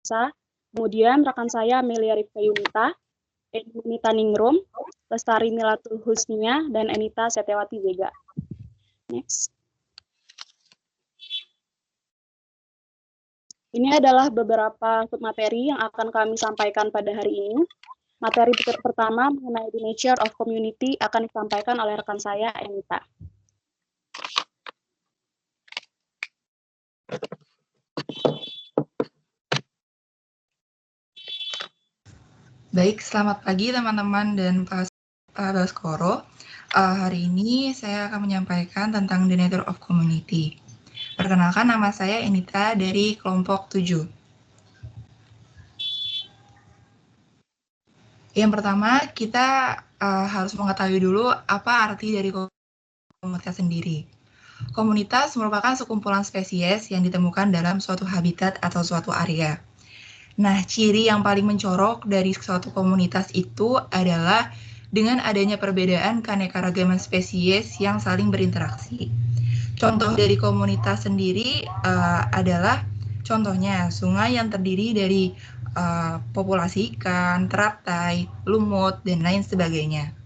kemudian rekan saya Melia Rifka Yunita, Edmunita Ningrum, Lestari Milatul Husnia, dan Enita Setiawati Zega. Next. Ini adalah beberapa submateri yang akan kami sampaikan pada hari ini. Materi pertama mengenai The Nature of Community akan disampaikan oleh rekan saya, Enita. Baik, selamat pagi teman-teman dan Pak Baskoro. Hari ini saya akan menyampaikan tentang The Nature of Community. Perkenalkan, nama saya Enita dari kelompok 7. Yang pertama, kita harus mengetahui dulu apa arti dari komunitas sendiri. Komunitas merupakan sekumpulan spesies yang ditemukan dalam suatu habitat atau suatu area. Nah, ciri yang paling mencolok dari suatu komunitas itu adalah dengan adanya perbedaan keanekaragaman spesies yang saling berinteraksi. Contoh dari komunitas sendiri adalah contohnya sungai yang terdiri dari populasi ikan, teratai, lumut, dan lain sebagainya.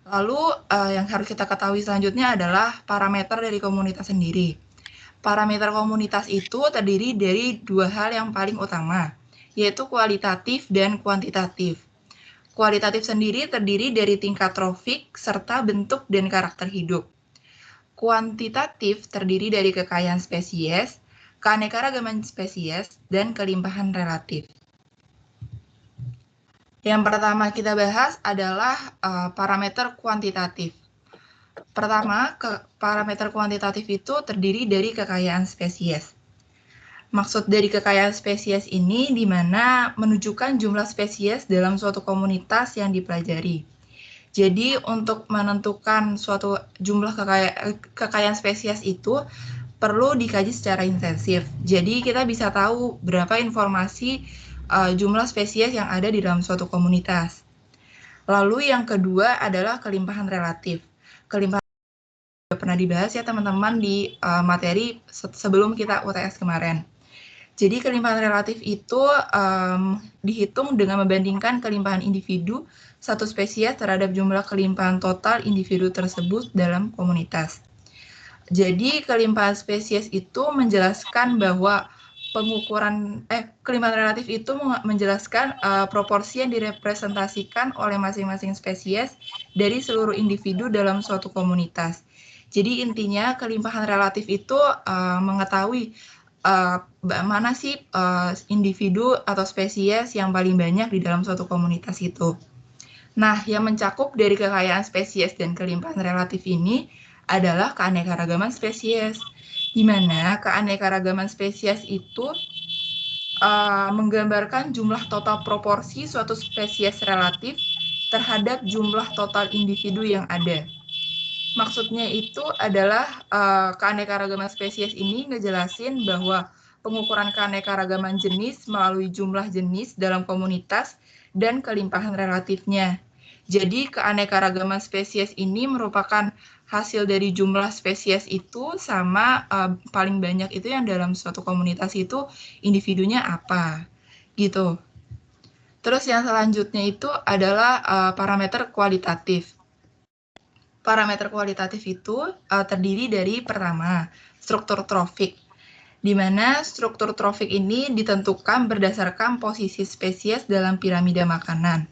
Lalu yang harus kita ketahui selanjutnya adalah parameter dari komunitas sendiri. Parameter komunitas itu terdiri dari dua hal yang paling utama, yaitu kualitatif dan kuantitatif. Kualitatif sendiri terdiri dari tingkat trofik serta bentuk dan karakter hidup. Kuantitatif terdiri dari kekayaan spesies, keanekaragaman spesies, dan kelimpahan relatif. Yang pertama kita bahas adalah parameter kuantitatif. Pertama, parameter kuantitatif itu terdiri dari kekayaan spesies. Maksud dari kekayaan spesies ini di mana menunjukkan jumlah spesies dalam suatu komunitas yang dipelajari. Jadi untuk menentukan suatu jumlah kekayaan spesies itu perlu dikaji secara intensif. Jadi kita bisa tahu berapa informasi jumlah spesies yang ada di dalam suatu komunitas. Lalu yang kedua adalah kelimpahan relatif. Kelimpahan pernah dibahas ya teman-teman di materi sebelum kita UTS kemarin. Jadi kelimpahan relatif itu dihitung dengan membandingkan kelimpahan individu satu spesies terhadap jumlah kelimpahan total individu tersebut dalam komunitas. Jadi kelimpahan spesies itu menjelaskan bahwa kelimpahan relatif itu menjelaskan proporsi yang direpresentasikan oleh masing-masing spesies dari seluruh individu dalam suatu komunitas. Jadi intinya kelimpahan relatif itu mengetahui mana sih individu atau spesies yang paling banyak di dalam suatu komunitas itu. Nah, yang mencakup dari kekayaan spesies dan kelimpahan relatif ini adalah keanekaragaman spesies, di mana keanekaragaman spesies itu menggambarkan jumlah total proporsi suatu spesies relatif terhadap jumlah total individu yang ada. Maksudnya itu adalah keanekaragaman spesies ini ngejelasin bahwa pengukuran keanekaragaman jenis melalui jumlah jenis dalam komunitas dan kelimpahan relatifnya. Jadi keanekaragaman spesies ini merupakan hasil dari jumlah spesies itu sama paling banyak itu yang dalam suatu komunitas itu individunya apa gitu. Terus yang selanjutnya itu adalah parameter kualitatif. Parameter kualitatif itu terdiri dari pertama, struktur trofik, di mana struktur trofik ini ditentukan berdasarkan posisi spesies dalam piramida makanan.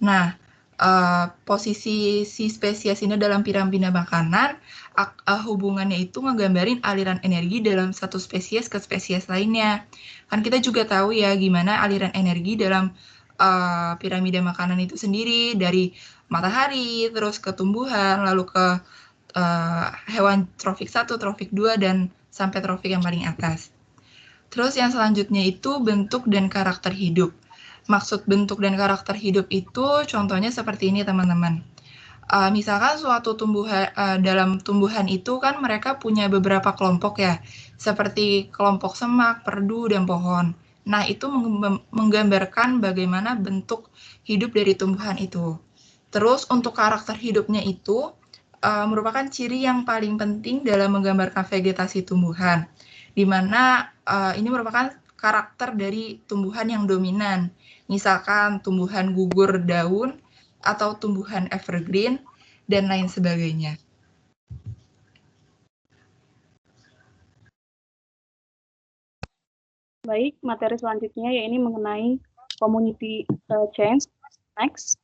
Nah, posisi si spesies ini dalam piramida makanan, hubungannya itu ngegambarin aliran energi dalam satu spesies ke spesies lainnya. Kan kita juga tahu ya gimana aliran energi dalam piramida makanan itu sendiri, dari matahari, terus ke tumbuhan, lalu ke hewan trofik 1, trofik 2, dan sampai trofik yang paling atas. Terus yang selanjutnya itu bentuk dan karakter hidup. Maksud bentuk dan karakter hidup itu contohnya seperti ini teman-teman. Misalkan suatu tumbuhan, dalam tumbuhan itu kan mereka punya beberapa kelompok ya, seperti kelompok semak, perdu, dan pohon. Nah, itu menggambarkan bagaimana bentuk hidup dari tumbuhan itu. Terus untuk karakter hidupnya itu merupakan ciri yang paling penting dalam menggambarkan vegetasi tumbuhan, di mana ini merupakan karakter dari tumbuhan yang dominan. Misalkan tumbuhan gugur daun atau tumbuhan evergreen dan lain sebagainya. Baik, materi selanjutnya yaitu mengenai community change. Next.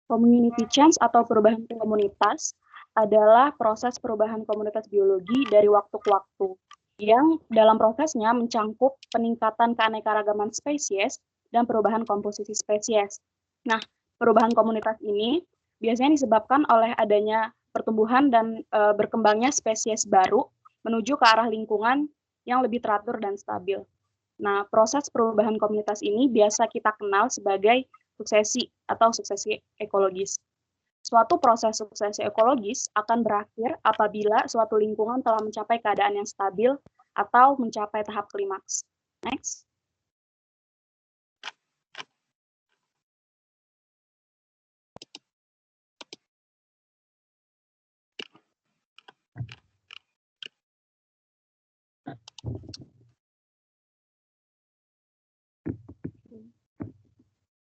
Community change atau perubahan komunitas adalah proses perubahan komunitas biologi dari waktu ke waktu, yang dalam prosesnya mencangkup peningkatan keanekaragaman spesies dan perubahan komposisi spesies. Nah, perubahan komunitas ini biasanya disebabkan oleh adanya pertumbuhan dan berkembangnya spesies baru menuju ke arah lingkungan yang lebih teratur dan stabil. Nah, proses perubahan komunitas ini biasa kita kenal sebagai suksesi atau suksesi ekologis. Suatu proses suksesi ekologis akan berakhir apabila suatu lingkungan telah mencapai keadaan yang stabil atau mencapai tahap klimaks. Next.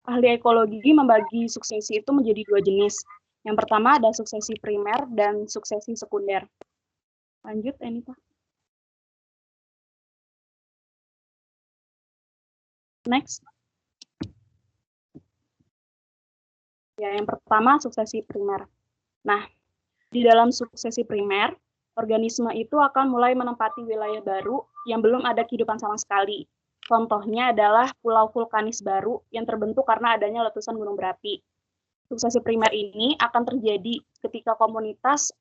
Ahli ekologi membagi suksesi itu menjadi dua jenis. Yang pertama ada suksesi primer dan suksesi sekunder. Lanjut, Anita. Next. Ya, yang pertama suksesi primer. Nah, di dalam suksesi primer, organisme itu akan mulai menempati wilayah baru yang belum ada kehidupan sama sekali. Contohnya adalah pulau vulkanis baru yang terbentuk karena adanya letusan gunung berapi. Suksesi primer ini akan terjadi ketika komunitas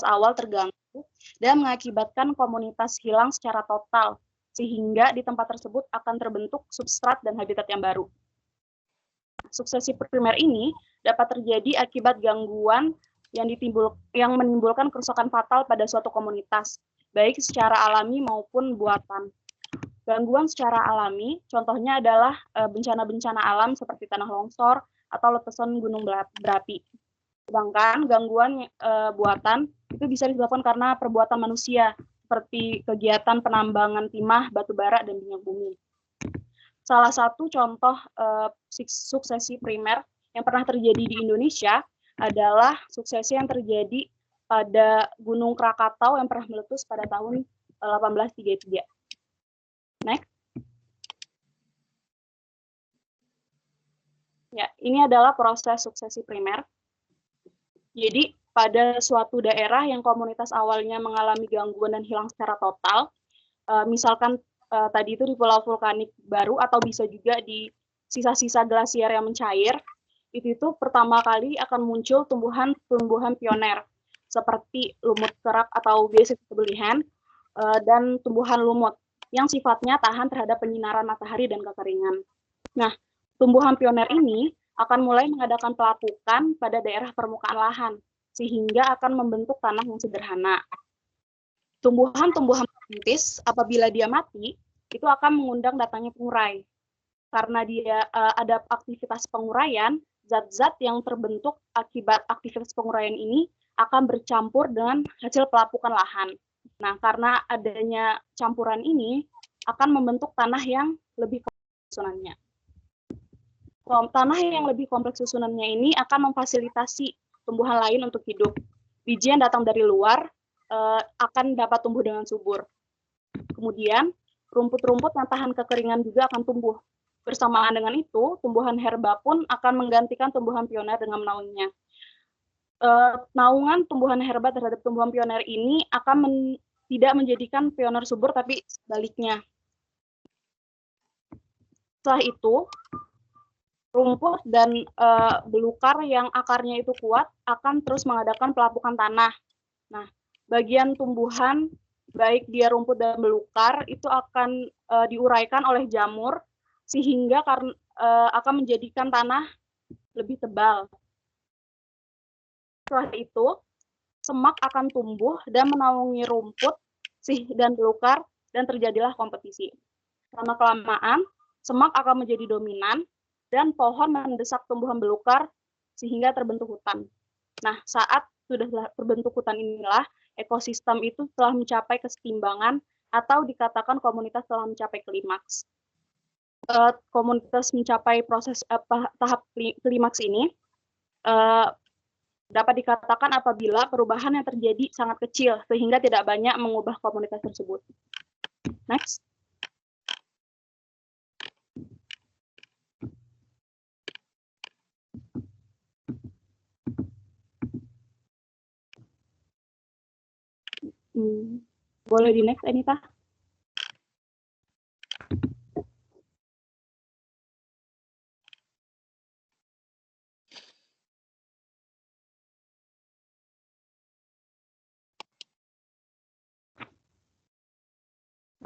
awal terganggu dan mengakibatkan komunitas hilang secara total, sehingga di tempat tersebut akan terbentuk substrat dan habitat yang baru. Suksesi primer ini dapat terjadi akibat gangguan yang menimbulkan kerusakan fatal pada suatu komunitas, baik secara alami maupun buatan. Gangguan secara alami, contohnya adalah bencana-bencana alam seperti tanah longsor atau letusan gunung berapi. Sedangkan gangguan buatan itu bisa disebabkan karena perbuatan manusia, seperti kegiatan penambangan timah, batu bara, dan minyak bumi. Salah satu contoh suksesi primer yang pernah terjadi di Indonesia adalah suksesi yang terjadi pada Gunung Krakatau yang pernah meletus pada tahun 1833. Next. Ya, ini adalah proses suksesi primer. Jadi, pada suatu daerah yang komunitas awalnya mengalami gangguan dan hilang secara total, misalkan tadi itu di pulau vulkanik baru atau bisa juga di sisa-sisa glasier yang mencair, itu pertama kali akan muncul tumbuhan pioner seperti lumut kerak atau biasa disebut lihen dan tumbuhan lumut yang sifatnya tahan terhadap penyinaran matahari dan kekeringan. Nah, tumbuhan pioner ini akan mulai mengadakan pelapukan pada daerah permukaan lahan, sehingga akan membentuk tanah yang sederhana. Tumbuhan-tumbuhan perintis, apabila dia mati, itu akan mengundang datangnya pengurai. Karena dia ada aktivitas penguraian, zat-zat yang terbentuk akibat aktivitas penguraian ini akan bercampur dengan hasil pelapukan lahan. Nah, karena adanya campuran ini akan membentuk tanah yang lebih kompleks susunannya. Tanah yang lebih kompleks susunannya ini akan memfasilitasi tumbuhan lain untuk hidup. Biji yang datang dari luar akan dapat tumbuh dengan subur. Kemudian, rumput-rumput yang tahan kekeringan juga akan tumbuh. Bersamaan dengan itu, tumbuhan herba pun akan menggantikan tumbuhan pioner dengan menaungnya. Naungan tumbuhan herba terhadap tumbuhan pioner ini akan tidak menjadikan pioner subur, tapi sebaliknya. Setelah itu, rumput dan belukar yang akarnya itu kuat akan terus mengadakan pelapukan tanah. Nah, bagian tumbuhan, baik dia rumput dan belukar, itu akan diuraikan oleh jamur, sehingga akan menjadikan tanah lebih tebal. Setelah itu, semak akan tumbuh dan menaungi rumput dan belukar, dan terjadilah kompetisi. Lama-kelamaan, semak akan menjadi dominan, dan pohon mendesak tumbuhan belukar, sehingga terbentuk hutan. Nah, saat sudah terbentuk hutan inilah, ekosistem itu telah mencapai kesetimbangan atau dikatakan komunitas telah mencapai klimaks. Komunitas mencapai tahap klimaks ini dapat dikatakan apabila perubahan yang terjadi sangat kecil sehingga tidak banyak mengubah komunitas tersebut. Next. Boleh di next, Anita?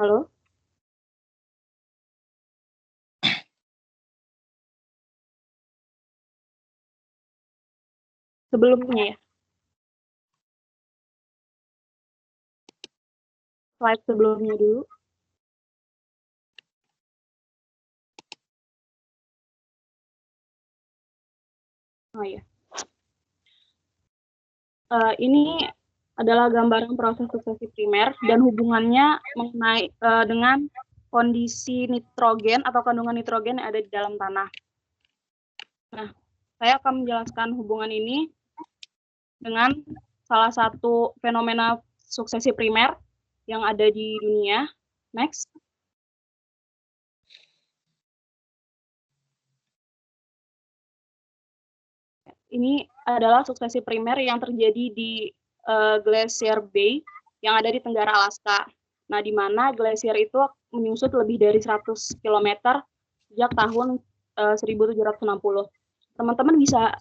Halo? Sebelumnya ya? Slide sebelumnya dulu. Oh ya. Ini adalah gambaran proses suksesi primer dan hubungannya mengenai dengan kondisi nitrogen atau kandungan nitrogen yang ada di dalam tanah. Nah, saya akan menjelaskan hubungan ini dengan salah satu fenomena suksesi primer yang ada di dunia. Next. Ini adalah suksesi primer yang terjadi di Glacier Bay yang ada di Tenggara Alaska. Nah, di mana glasier itu menyusut lebih dari 100 km sejak tahun 1760. Teman-teman bisa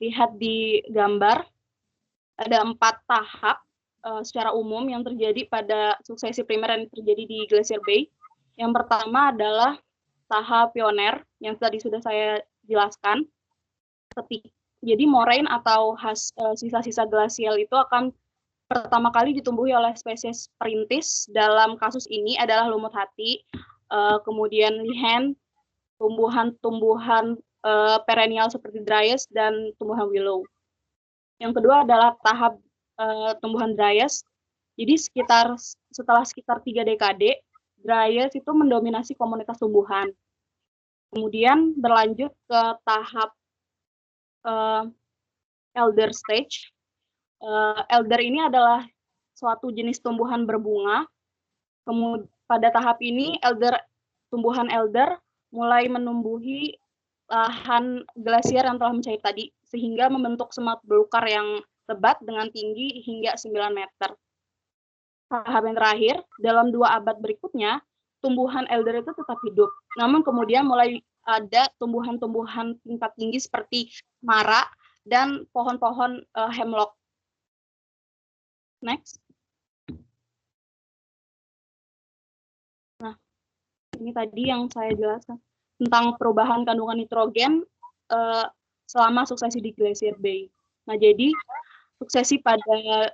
lihat di gambar, ada 4 tahap secara umum yang terjadi pada suksesi primer yang terjadi di Glacier Bay. Yang pertama adalah tahap pioner yang tadi sudah saya jelaskan. Jadi moraine atau sisa-sisa glasial itu akan pertama kali ditumbuhi oleh spesies perintis. Dalam kasus ini adalah lumut hati, kemudian lihen, tumbuhan-tumbuhan perennial seperti dryas, dan tumbuhan willow. Yang kedua adalah tahap tumbuhan dryas. Jadi setelah sekitar 3 dekade, dryas itu mendominasi komunitas tumbuhan. Kemudian berlanjut ke tahap elder stage. Elder ini adalah suatu jenis tumbuhan berbunga. Kemudian pada tahap ini tumbuhan elder mulai menumbuhi lahan glasier yang telah mencair tadi, sehingga membentuk semak belukar yang lebat dengan tinggi hingga 9 meter. Tahap yang terakhir, dalam 2 abad berikutnya, tumbuhan elder itu tetap hidup. Namun kemudian mulai ada tumbuhan-tumbuhan tingkat tinggi seperti mara dan pohon-pohon hemlock. Next. Nah, ini tadi yang saya jelaskan tentang perubahan kandungan nitrogen selama suksesi di Glacier Bay. Nah, jadi suksesi pada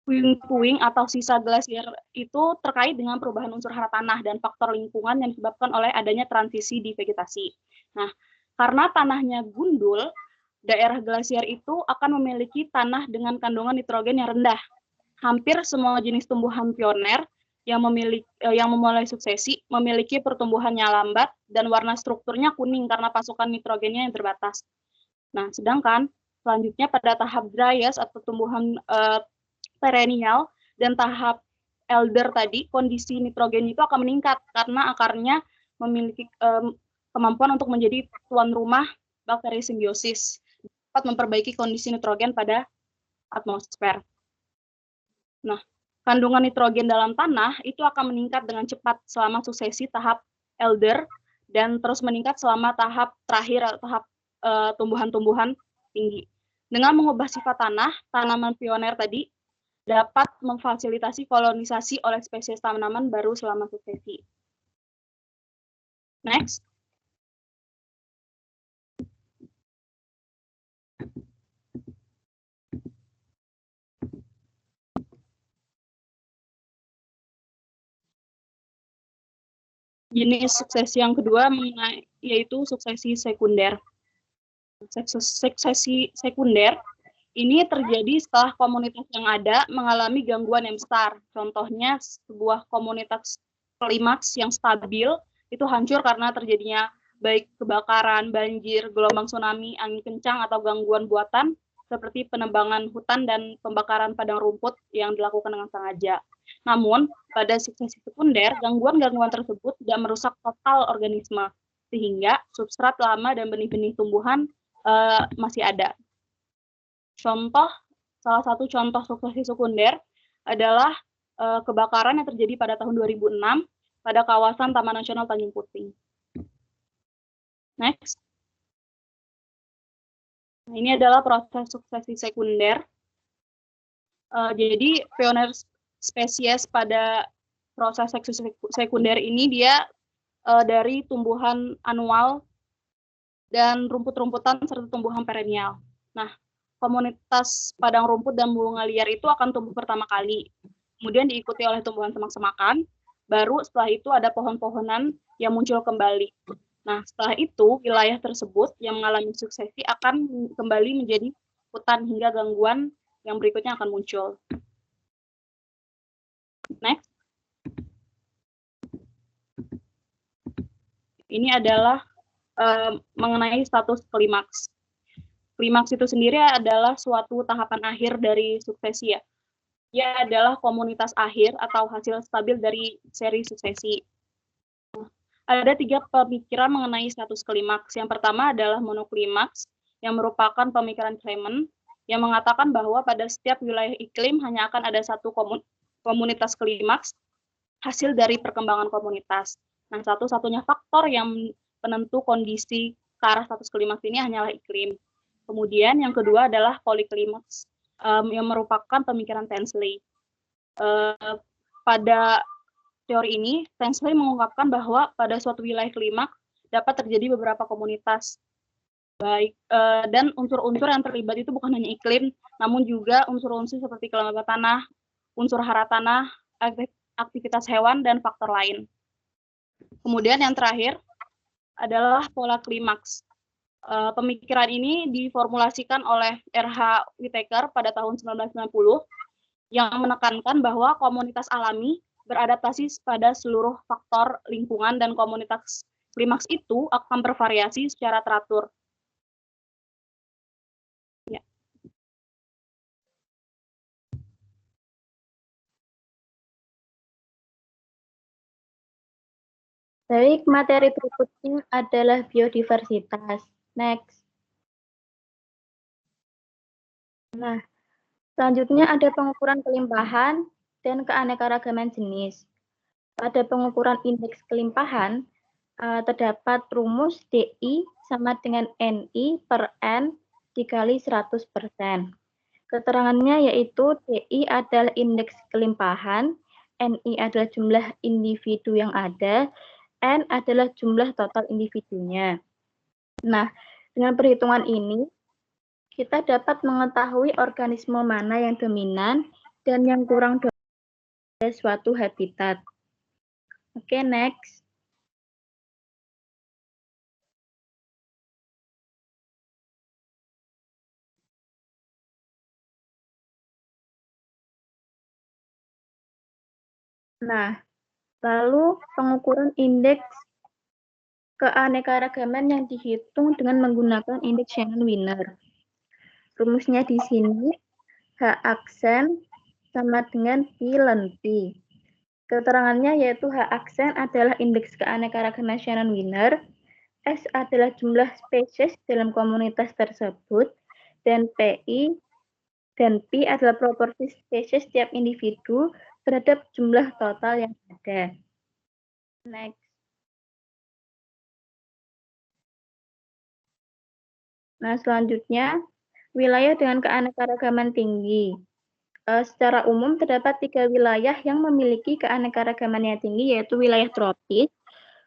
puing-puing atau sisa glasier itu terkait dengan perubahan unsur hara tanah dan faktor lingkungan yang disebabkan oleh adanya transisi di vegetasi. Nah, karena tanahnya gundul, daerah glasier itu akan memiliki tanah dengan kandungan nitrogen yang rendah. Hampir semua jenis tumbuhan pioner yang memulai suksesi memiliki pertumbuhannya lambat dan warna strukturnya kuning karena pasokan nitrogennya yang terbatas. Nah, sedangkan selanjutnya pada tahap dryas atau tumbuhan perennial dan tahap elder tadi, kondisi nitrogen itu akan meningkat karena akarnya memiliki kemampuan untuk menjadi tuan rumah bakteri simbiosis, dapat memperbaiki kondisi nitrogen pada atmosfer. Nah, kandungan nitrogen dalam tanah itu akan meningkat dengan cepat selama suksesi tahap elder dan terus meningkat selama tahap terakhir atau tahap tumbuhan-tumbuhan tinggi. Dengan mengubah sifat tanah, tanaman pioner tadi dapat memfasilitasi kolonisasi oleh spesies tanaman baru selama suksesi. Next. Jenis suksesi yang kedua yaitu suksesi sekunder. Suksesi sekunder Ini terjadi setelah komunitas yang ada mengalami gangguan yang besar. Contohnya sebuah komunitas klimaks yang stabil itu hancur karena terjadinya baik kebakaran, banjir, gelombang tsunami, angin kencang, atau gangguan buatan seperti penebangan hutan dan pembakaran padang rumput yang dilakukan dengan sengaja. Namun, pada suksesi sekunder, gangguan-gangguan tersebut tidak merusak total organisme, sehingga substrat lama dan benih-benih tumbuhan masih ada. Salah satu contoh suksesi sekunder adalah kebakaran yang terjadi pada tahun 2006 pada kawasan Taman Nasional Tanjung Puting. Next. Nah, ini adalah proses suksesi sekunder. Jadi pioner spesies pada proses suksesi sekunder ini dia dari tumbuhan anual dan rumput-rumputan serta tumbuhan perennial. Nah, komunitas padang rumput dan bunga liar itu akan tumbuh pertama kali, kemudian diikuti oleh tumbuhan semak-semakan, baru setelah itu ada pohon-pohonan yang muncul kembali. Nah, setelah itu wilayah tersebut yang mengalami suksesi akan kembali menjadi hutan hingga gangguan yang berikutnya akan muncul. Next. Ini adalah mengenai status klimaks. Klimaks itu sendiri adalah suatu tahapan akhir dari suksesi ya. Ia adalah komunitas akhir atau hasil stabil dari seri suksesi. Ada 3 pemikiran mengenai status klimaks. Yang pertama adalah monoklimaks, yang merupakan pemikiran Clement, yang mengatakan bahwa pada setiap wilayah iklim hanya akan ada satu komunitas klimaks, hasil dari perkembangan komunitas. Nah, satu-satunya faktor yang penentu kondisi ke arah status klimaks ini hanyalah iklim. Kemudian yang kedua adalah poliklimaks, yang merupakan pemikiran Tansley. Pada teori ini, Tansley mengungkapkan bahwa pada suatu wilayah klimaks dapat terjadi beberapa komunitas. Dan unsur-unsur yang terlibat itu bukan hanya iklim, namun juga unsur-unsur seperti kelembaban tanah, unsur hara tanah, aktivitas hewan, dan faktor lain. Kemudian yang terakhir adalah pola klimaks. Pemikiran ini diformulasikan oleh R.H. Whittaker pada tahun 1990 yang menekankan bahwa komunitas alami beradaptasi pada seluruh faktor lingkungan dan komunitas klimaks itu akan bervariasi secara teratur. Ya. Baik, materi berikutnya adalah biodiversitas. Next. Nah, selanjutnya ada pengukuran kelimpahan dan keanekaragaman jenis. Pada pengukuran indeks kelimpahan, terdapat rumus DI sama dengan NI per N dikali 100%. Keterangannya yaitu DI adalah indeks kelimpahan, NI adalah jumlah individu yang ada, N adalah jumlah total individunya. Nah, dengan perhitungan ini, kita dapat mengetahui organisme mana yang dominan dan yang kurang dominan pada suatu habitat. Oke, next. Nah, lalu pengukuran indeks keanekaragaman yang dihitung dengan menggunakan indeks Shannon-Wiener. Rumusnya di sini H aksen sama dengan P ln P. Keterangannya yaitu H aksen adalah indeks keanekaragaman Shannon-Wiener, S adalah jumlah spesies dalam komunitas tersebut, dan PI dan P adalah proporsi spesies setiap individu terhadap jumlah total yang ada. Next. Nah, selanjutnya, wilayah dengan keanekaragaman tinggi. Secara umum terdapat 3 wilayah yang memiliki keanekaragaman yang tinggi, yaitu wilayah tropis,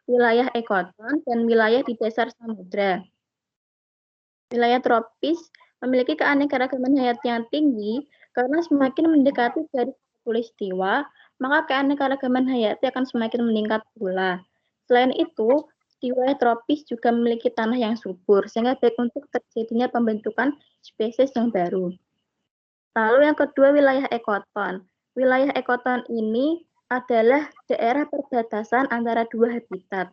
wilayah ekoton, dan wilayah di dasar samudra. Wilayah tropis memiliki keanekaragaman hayati yang tinggi karena semakin mendekati garis khatulistiwa, maka keanekaragaman hayati akan semakin meningkat pula. Selain itu, di wilayah tropis juga memiliki tanah yang subur, sehingga baik untuk terjadinya pembentukan spesies yang baru. Lalu yang kedua wilayah ekoton. Wilayah ekoton ini adalah daerah perbatasan antara dua habitat.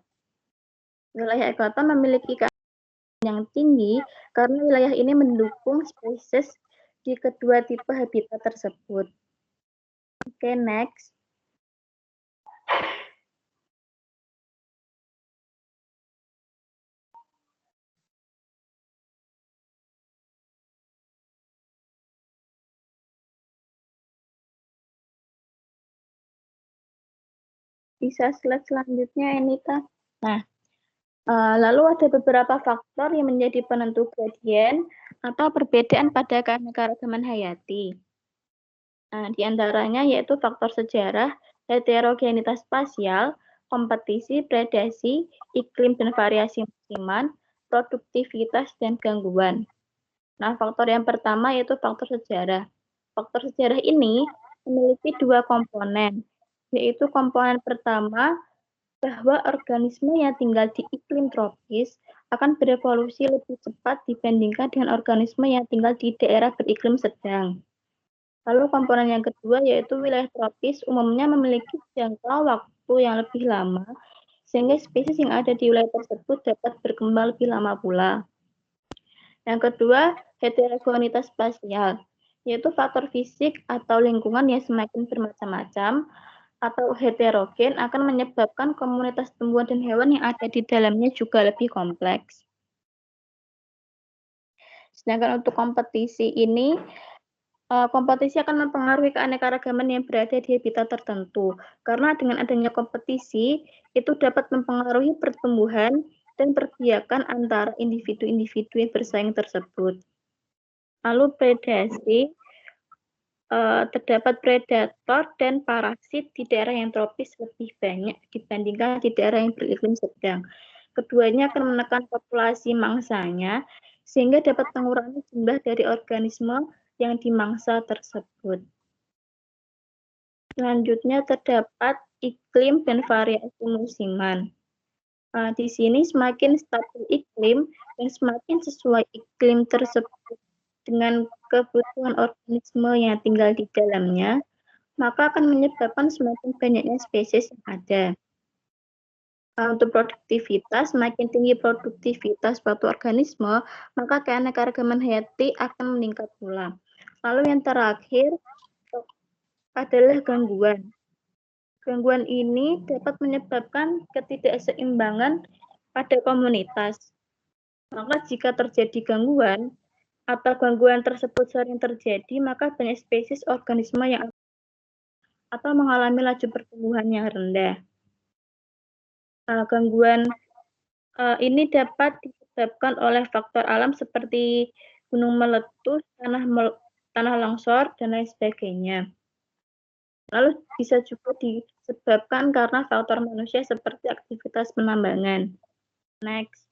Wilayah ekoton memiliki keanekaragaman yang tinggi karena wilayah ini mendukung spesies di kedua tipe habitat tersebut. Oke, next. Bisa slide selanjutnya, Enita. Nah, lalu ada beberapa faktor yang menjadi penentu gradien atau perbedaan pada keanekaragaman hayati. Nah, di antaranya yaitu faktor sejarah, heterogenitas spasial, kompetisi, predasi, iklim dan variasi musiman, produktivitas, dan gangguan. Nah, faktor yang pertama yaitu faktor sejarah. Faktor sejarah ini memiliki dua komponen, yaitu komponen pertama bahwa organisme yang tinggal di iklim tropis akan berevolusi lebih cepat dibandingkan dengan organisme yang tinggal di daerah beriklim sedang. Lalu komponen yang kedua yaitu wilayah tropis umumnya memiliki jangka waktu yang lebih lama, sehingga spesies yang ada di wilayah tersebut dapat berkembang lebih lama pula. Yang kedua, heterogenitas spasial, yaitu faktor fisik atau lingkungan yang semakin bermacam-macam atau heterogen akan menyebabkan komunitas tumbuhan dan hewan yang ada di dalamnya juga lebih kompleks. Sedangkan untuk kompetisi ini, kompetisi akan mempengaruhi keanekaragaman yang berada di habitat tertentu. Karena dengan adanya kompetisi, itu dapat mempengaruhi pertumbuhan dan perbiakan antara individu-individu yang bersaing tersebut. Lalu predasi, terdapat predator dan parasit di daerah yang tropis lebih banyak dibandingkan di daerah yang beriklim sedang. Keduanya akan menekan populasi mangsanya, sehingga dapat mengurangi jumlah dari organisme yang dimangsa tersebut. Selanjutnya terdapat iklim dan variasi musiman. Di sini semakin stabil iklim dan semakin sesuai iklim tersebut dengan kebutuhan organisme yang tinggal di dalamnya, maka akan menyebabkan semakin banyaknya spesies yang ada. Untuk produktivitas, semakin tinggi produktivitas suatu organisme, maka keanekaragaman hayati akan meningkat pula. Lalu yang terakhir adalah gangguan. Gangguan ini dapat menyebabkan ketidakseimbangan pada komunitas. Maka jika terjadi gangguan, atau gangguan tersebut sering terjadi, maka banyak spesies organisme yang atau mengalami laju pertumbuhan yang rendah. Gangguan ini dapat disebabkan oleh faktor alam seperti gunung meletus, tanah longsor, dan lain sebagainya. Lalu bisa juga disebabkan karena faktor manusia seperti aktivitas penambangan. Next.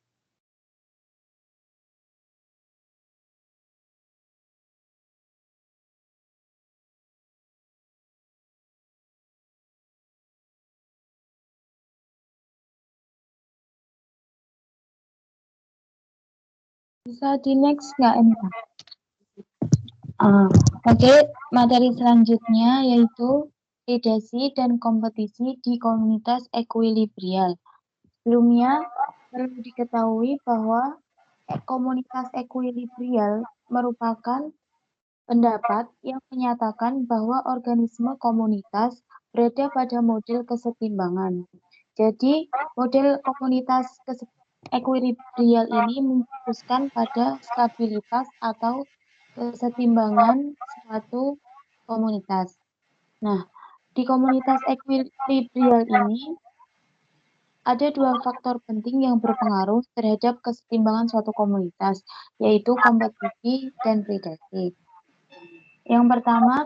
Bisa di next nggak, Enita? Oke, materi selanjutnya yaitu predasi dan kompetisi di komunitas ekuilibrial. Sebelumnya, perlu diketahui bahwa komunitas ekuilibrial merupakan pendapat yang menyatakan bahwa organisme komunitas berada pada model kesetimbangan. Jadi, model komunitas ekuilibrial ini memfokuskan pada stabilitas atau kesetimbangan suatu komunitas. Nah, di komunitas ekuilibrial ini ada dua faktor penting yang berpengaruh terhadap kesetimbangan suatu komunitas, yaitu kompetisi dan predasi. Yang pertama,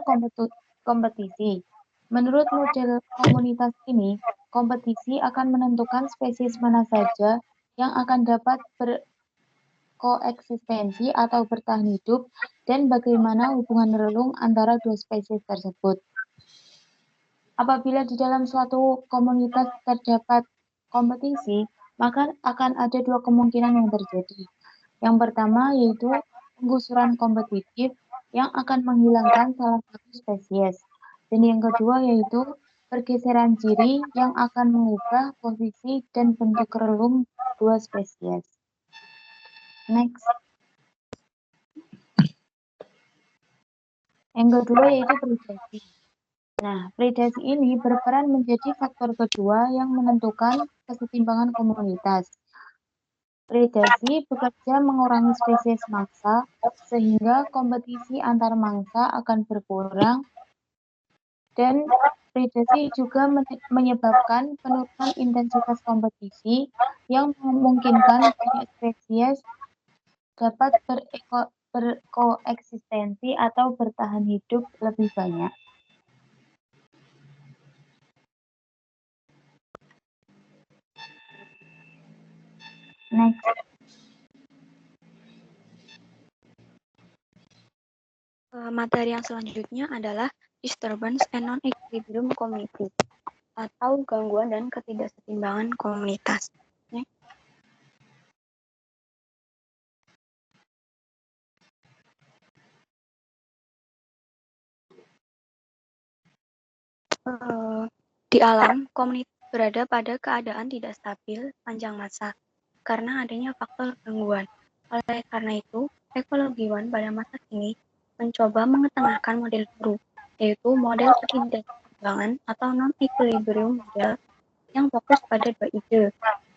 kompetisi. Menurut model komunitas ini, kompetisi akan menentukan spesies mana saja yang akan dapat berkoeksistensi atau bertahan hidup dan bagaimana hubungan relung antara dua spesies tersebut. Apabila di dalam suatu komunitas terdapat kompetisi, maka akan ada dua kemungkinan yang terjadi. Yang pertama yaitu penggusuran kompetitif yang akan menghilangkan salah satu spesies. Dan yang kedua yaitu pergeseran ciri yang akan mengubah posisi dan bentuk relung dua spesies. Next. Yang kedua yaitu predasi. Nah, predasi ini berperan menjadi faktor kedua yang menentukan kesetimbangan komunitas. Predasi bekerja mengurangi spesies mangsa, sehingga kompetisi antar mangsa akan berkurang, dan predasi juga menyebabkan penurunan intensitas kompetisi yang memungkinkan banyak spesies dapat berkoeksistensi atau bertahan hidup lebih banyak. Next. Materi yang selanjutnya adalah disturbance and non-equilibrium community atau gangguan dan ketidaksetimbangan komunitas. Di alam, komunitas berada pada keadaan tidak stabil panjang masa karena adanya faktor gangguan. Oleh karena itu, ekologiwan pada masa kini mencoba mengetengahkan model baru, yaitu model ketidakseimbangan atau non-equilibrium model yang fokus pada dua ide,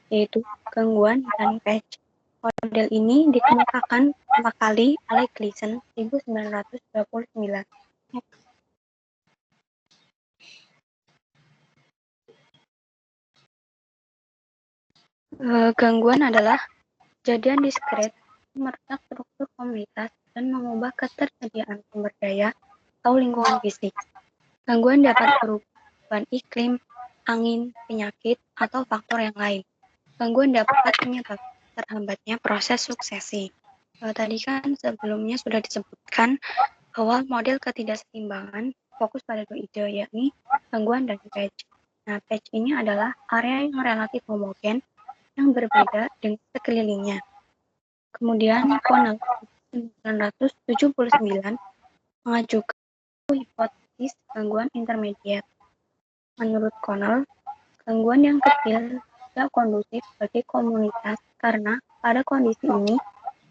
yaitu gangguan dan patch. Model ini dikemukakan pertama kali oleh Gleason 1929. Gangguan adalah kejadian diskret yang merusak struktur komunitas dan mengubah ketersediaan sumber daya atau lingkungan fisik. Gangguan dapat berupa perubahan iklim, angin, penyakit, atau faktor yang lain. Gangguan dapat menyebabkan terhambatnya proses suksesi. Tadi kan sebelumnya sudah disebutkan bahwa model ketidakseimbangan fokus pada dua ide, yakni gangguan dan patch. Nah, patch ini adalah area yang relatif homogen yang berbeda dengan sekelilingnya. Kemudian Connell 1979 mengajukan hipotesis gangguan intermediate. Menurut Connell, gangguan yang kecil tidak kondusif bagi komunitas karena pada kondisi ini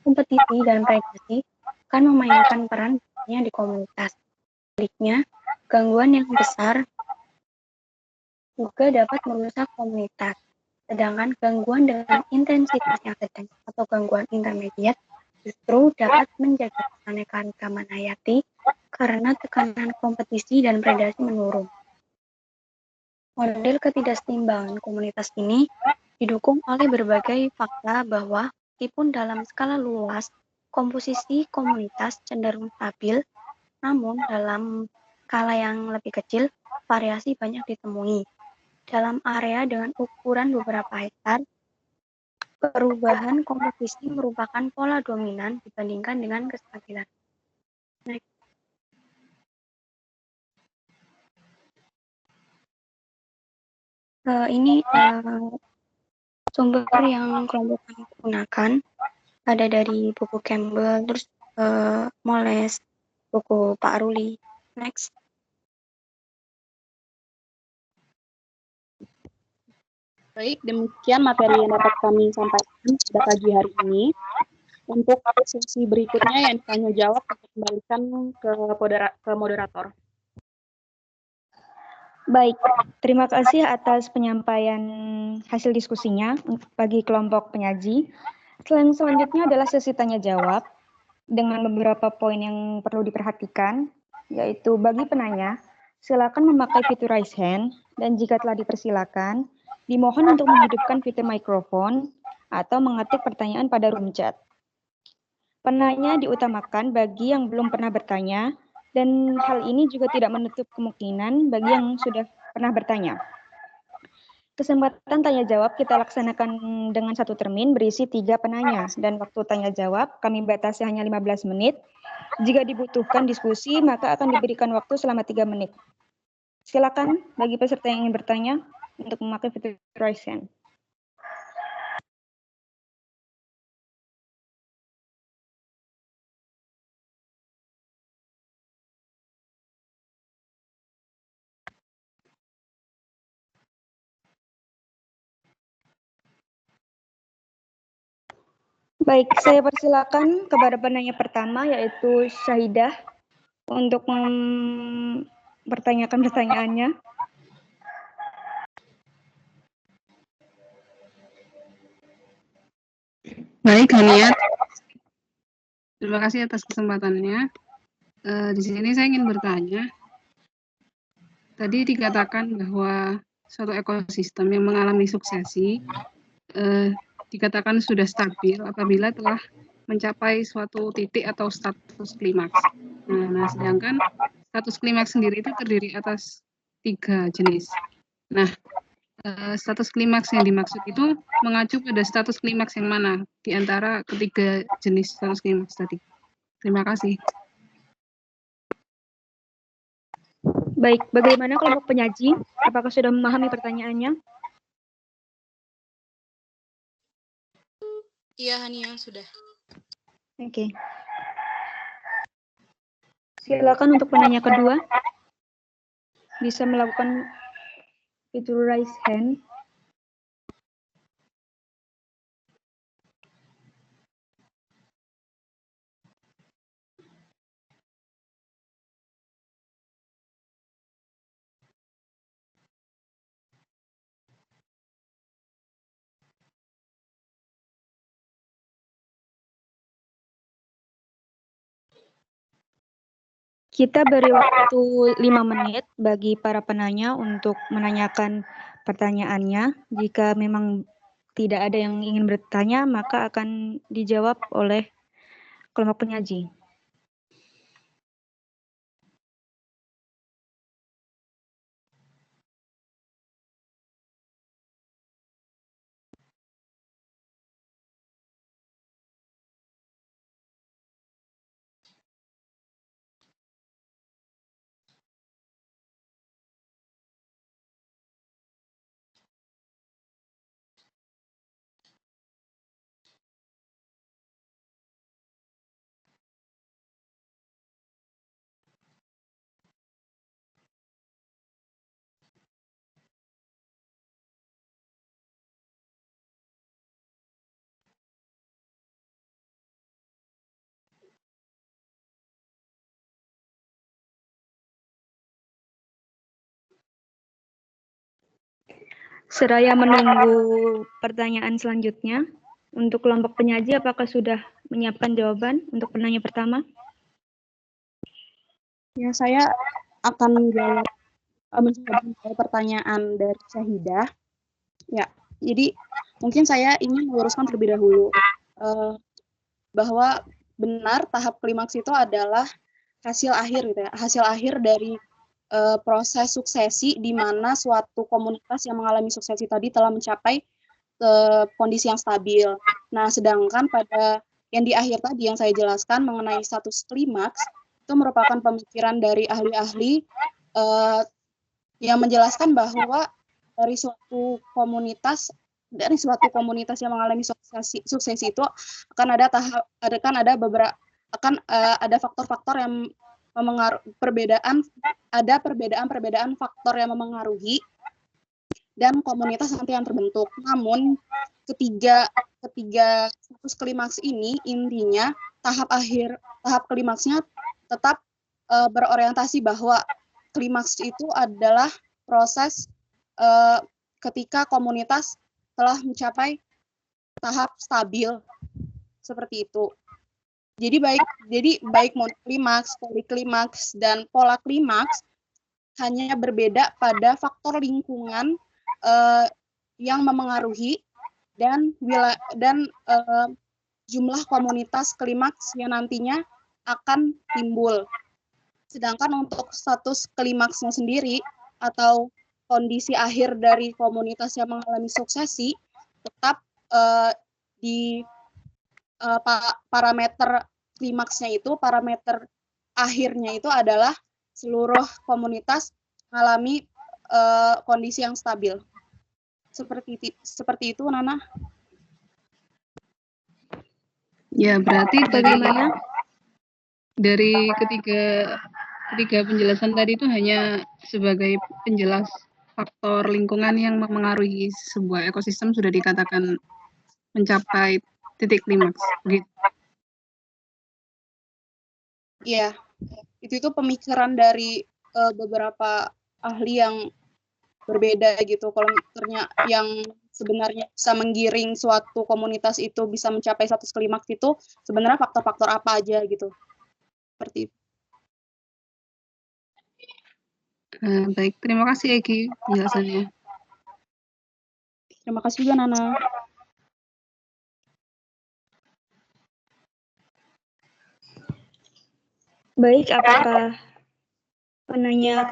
kompetisi dan predasi akan memainkan peran di komunitas. Sebaliknya, gangguan yang besar juga dapat merusak komunitas. Sedangkan gangguan dengan intensitas yang sedang atau gangguan intermediate justru dapat menjaga keanekaragaman hayati karena tekanan kompetisi dan predasi menurun. Model ketidakseimbangan komunitas ini didukung oleh berbagai fakta bahwa meskipun dalam skala luas komposisi komunitas cenderung stabil, namun dalam skala yang lebih kecil variasi banyak ditemui. Dalam area dengan ukuran beberapa hektar, perubahan komposisi merupakan pola dominan dibandingkan dengan kestabilan. Next. Ini sumber yang kelompok kami gunakan ada dari buku Campbell, terus Moles, buku Pak Ruli. Next. Baik, demikian materi yang dapat kami sampaikan pada pagi hari ini. Untuk sesi berikutnya yang tanya jawab, kita kembalikan ke moderator. Baik, terima kasih atas penyampaian hasil diskusinya bagi kelompok penyaji. Selanjutnya adalah sesi tanya jawab dengan beberapa poin yang perlu diperhatikan, yaitu bagi penanya, silakan memakai fitur raise hand, dan jika telah dipersilakan, dimohon untuk menghidupkan fitur mikrofon atau mengetik pertanyaan pada room chat. Penanya diutamakan bagi yang belum pernah bertanya, dan hal ini juga tidak menutup kemungkinan bagi yang sudah pernah bertanya. Kesempatan tanya jawab kita laksanakan dengan satu termin berisi 3 penanya, dan waktu tanya jawab kami batasi hanya 15 menit. Jika dibutuhkan diskusi, maka akan diberikan waktu selama 3 menit. Silakan bagi peserta yang ingin bertanya untuk memakai fitur raise hand. Baik, saya persilakan kepada penanya pertama, yaitu Syahidah, untuk mempertanyakan pertanyaannya. Baik, Hania. Terima kasih atas kesempatannya. Di sini saya ingin bertanya. Tadi dikatakan bahwa suatu ekosistem yang mengalami suksesi dikatakan sudah stabil apabila telah mencapai suatu titik atau status klimaks. Nah, sedangkan status klimaks sendiri itu terdiri atas 3 jenis. Nah, status klimaks yang dimaksud itu mengacu pada status klimaks yang mana di antara ketiga jenis status klimaks tadi? Terima kasih. Baik, bagaimana kelompok penyaji? Apakah sudah memahami pertanyaannya? Iya, Hania, sudah. Oke. Silakan untuk penanya kedua. Bisa melakukan fitur raise hand. Kita beri waktu 5 menit bagi para penanya untuk menanyakan pertanyaannya. Jika memang tidak ada yang ingin bertanya, maka akan dijawab oleh kelompok penyaji. Seraya menunggu pertanyaan selanjutnya, untuk kelompok penyaji apakah sudah menyiapkan jawaban untuk penanya pertama? Ya, saya akan menjawab pertanyaan dari Syahidah. Ya, jadi mungkin saya ingin meluruskan terlebih dahulu bahwa benar tahap klimaks itu adalah hasil akhir gitu ya, hasil akhir dari proses suksesi di mana suatu komunitas yang mengalami suksesi tadi telah mencapai kondisi yang stabil. Nah, sedangkan pada yang di akhir tadi yang saya jelaskan mengenai status klimaks itu merupakan pemikiran dari ahli-ahli yang menjelaskan bahwa dari suatu komunitas yang mengalami suksesi itu akan ada faktor-faktor yang perbedaan faktor yang memengaruhi dan komunitas nanti yang terbentuk. Namun ketiga status klimaks ini intinya tahap klimaksnya tetap berorientasi bahwa klimaks itu adalah proses ketika komunitas telah mencapai tahap stabil seperti itu. Jadi baik monoklimaks, poliklimaks, dan pola klimaks hanya berbeda pada faktor lingkungan yang memengaruhi dan jumlah komunitas klimaks yang nantinya akan timbul. Sedangkan untuk status klimaksnya sendiri atau kondisi akhir dari komunitas yang mengalami suksesi tetap di parameter klimaksnya itu, parameter akhirnya itu adalah seluruh komunitas mengalami kondisi yang stabil. Seperti itu, Nana. Ya, berarti Bagaimana? dari ketiga penjelasan tadi itu hanya sebagai penjelas faktor lingkungan yang memengaruhi sebuah ekosistem sudah dikatakan mencapai titik klimaks. Begitu. Iya, itu pemikiran dari beberapa ahli yang berbeda gitu. Kalau ternyata yang sebenarnya bisa menggiring suatu komunitas itu bisa mencapai status klimaks itu sebenarnya faktor-faktor apa aja gitu. Seperti itu. Baik, terima kasih Egi penjelasannya. Terima kasih juga Nana. Baik, apakah penanya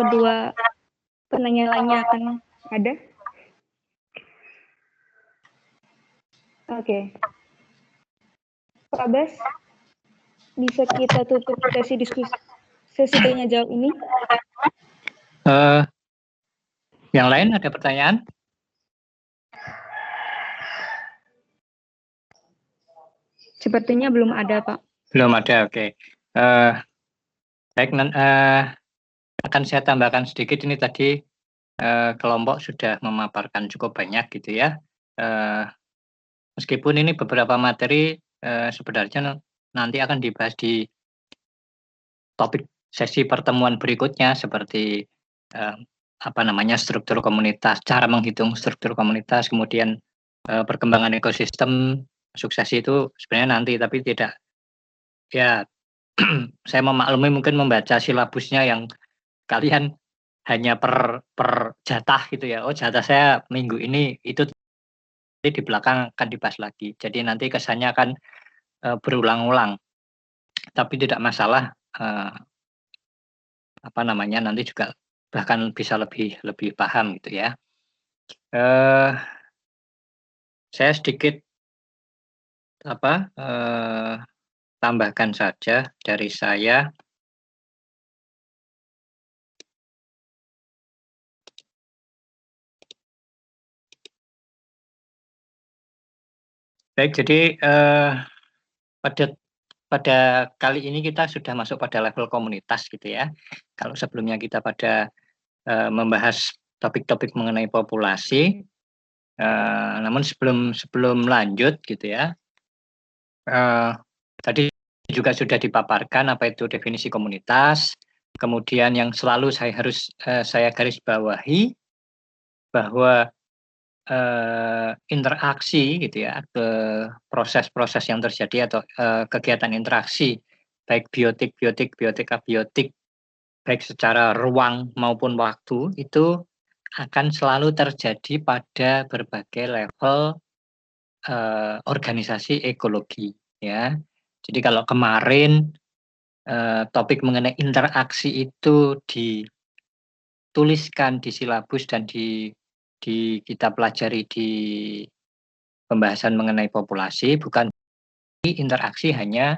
lainnya akan ada? Oke. Pak Bas, bisa kita tutup sesi tanya jawab ini? Yang lain ada pertanyaan? Sepertinya belum ada, Pak. Belum ada, oke. Baik, akan saya tambahkan sedikit ini tadi kelompok sudah memaparkan cukup banyak gitu ya. Meskipun ini beberapa materi sebenarnya nanti akan dibahas di topik sesi pertemuan berikutnya seperti struktur komunitas, cara menghitung struktur komunitas, kemudian perkembangan ekosistem suksesi itu sebenarnya nanti, tapi tidak ya saya memaklumi mungkin membaca silabusnya yang kalian hanya per jatah gitu ya. Oh, jatah saya minggu ini itu di belakang akan dibahas lagi. Jadi nanti kesannya akan berulang-ulang. Tapi tidak masalah nanti juga bahkan bisa lebih paham gitu ya. Saya sedikit tambahkan saja dari saya. Baik, jadi pada kali ini kita sudah masuk pada level komunitas gitu ya. Kalau sebelumnya kita pada membahas topik-topik mengenai populasi, namun sebelum lanjut gitu ya, tadi juga sudah dipaparkan apa itu definisi komunitas. Kemudian yang selalu saya garis bawahi bahwa interaksi gitu ya, ke proses-proses yang terjadi atau kegiatan interaksi baik biotik, abiotik, baik secara ruang maupun waktu itu akan selalu terjadi pada berbagai level organisasi ekologi ya. Jadi kalau kemarin topik mengenai interaksi itu dituliskan di silabus dan kita pelajari di pembahasan mengenai populasi, bukan interaksi hanya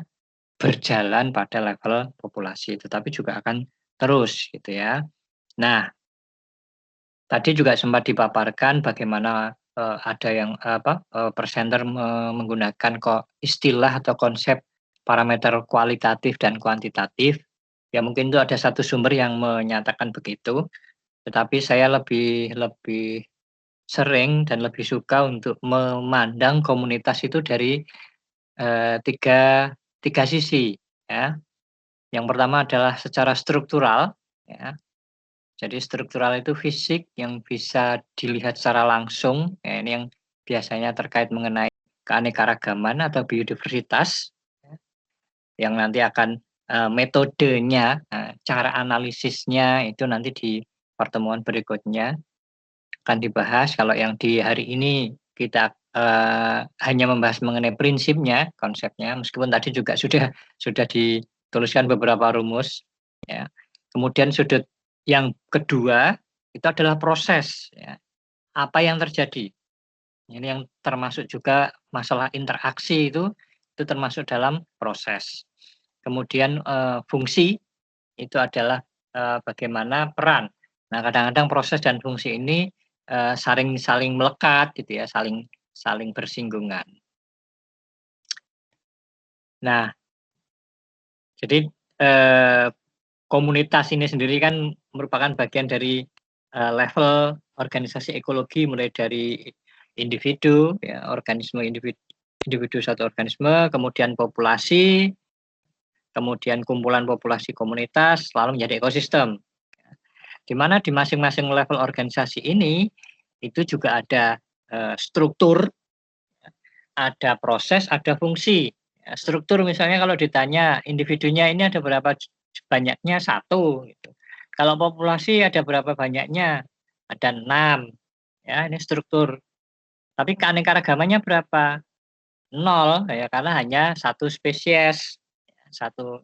berjalan pada level populasi, tetapi juga akan terus gitu ya. Nah, tadi juga sempat dipaparkan bagaimana ada yang presenter menggunakan istilah atau konsep parameter kualitatif dan kuantitatif. Ya mungkin itu ada satu sumber yang menyatakan begitu, tetapi saya lebih sering dan lebih suka untuk memandang komunitas itu dari tiga sisi ya. Yang pertama adalah secara struktural ya. Jadi struktural itu fisik yang bisa dilihat secara langsung ya, ini yang biasanya terkait mengenai keanekaragaman atau biodiversitas ya, yang nanti akan metodenya, cara analisisnya itu nanti di pertemuan berikutnya akan dibahas. Kalau yang di hari ini kita hanya membahas mengenai prinsipnya, konsepnya, meskipun tadi juga sudah dituliskan beberapa rumus ya. Kemudian sudut yang kedua itu adalah proses ya. Apa yang terjadi? Ini yang termasuk juga masalah interaksi itu termasuk dalam proses. Kemudian fungsi itu adalah bagaimana peran. Nah, kadang-kadang proses dan fungsi ini saling melekat gitu ya, saling bersinggungan. Nah, jadi komunitas ini sendiri kan merupakan bagian dari level organisasi ekologi, mulai dari individu, ya, organisme individu suatu organisme, kemudian populasi, kemudian kumpulan populasi komunitas, lalu menjadi ekosistem. Di mana di masing-masing level organisasi ini itu juga ada struktur, ada proses, ada fungsi. Struktur misalnya kalau ditanya individunya ini ada berapa banyaknya, 1 gitu. Kalau populasi ada berapa banyaknya, ada 6. Ya, ini struktur. Tapi keanekaragamannya berapa? 0 ya, karena hanya 1 spesies. Satu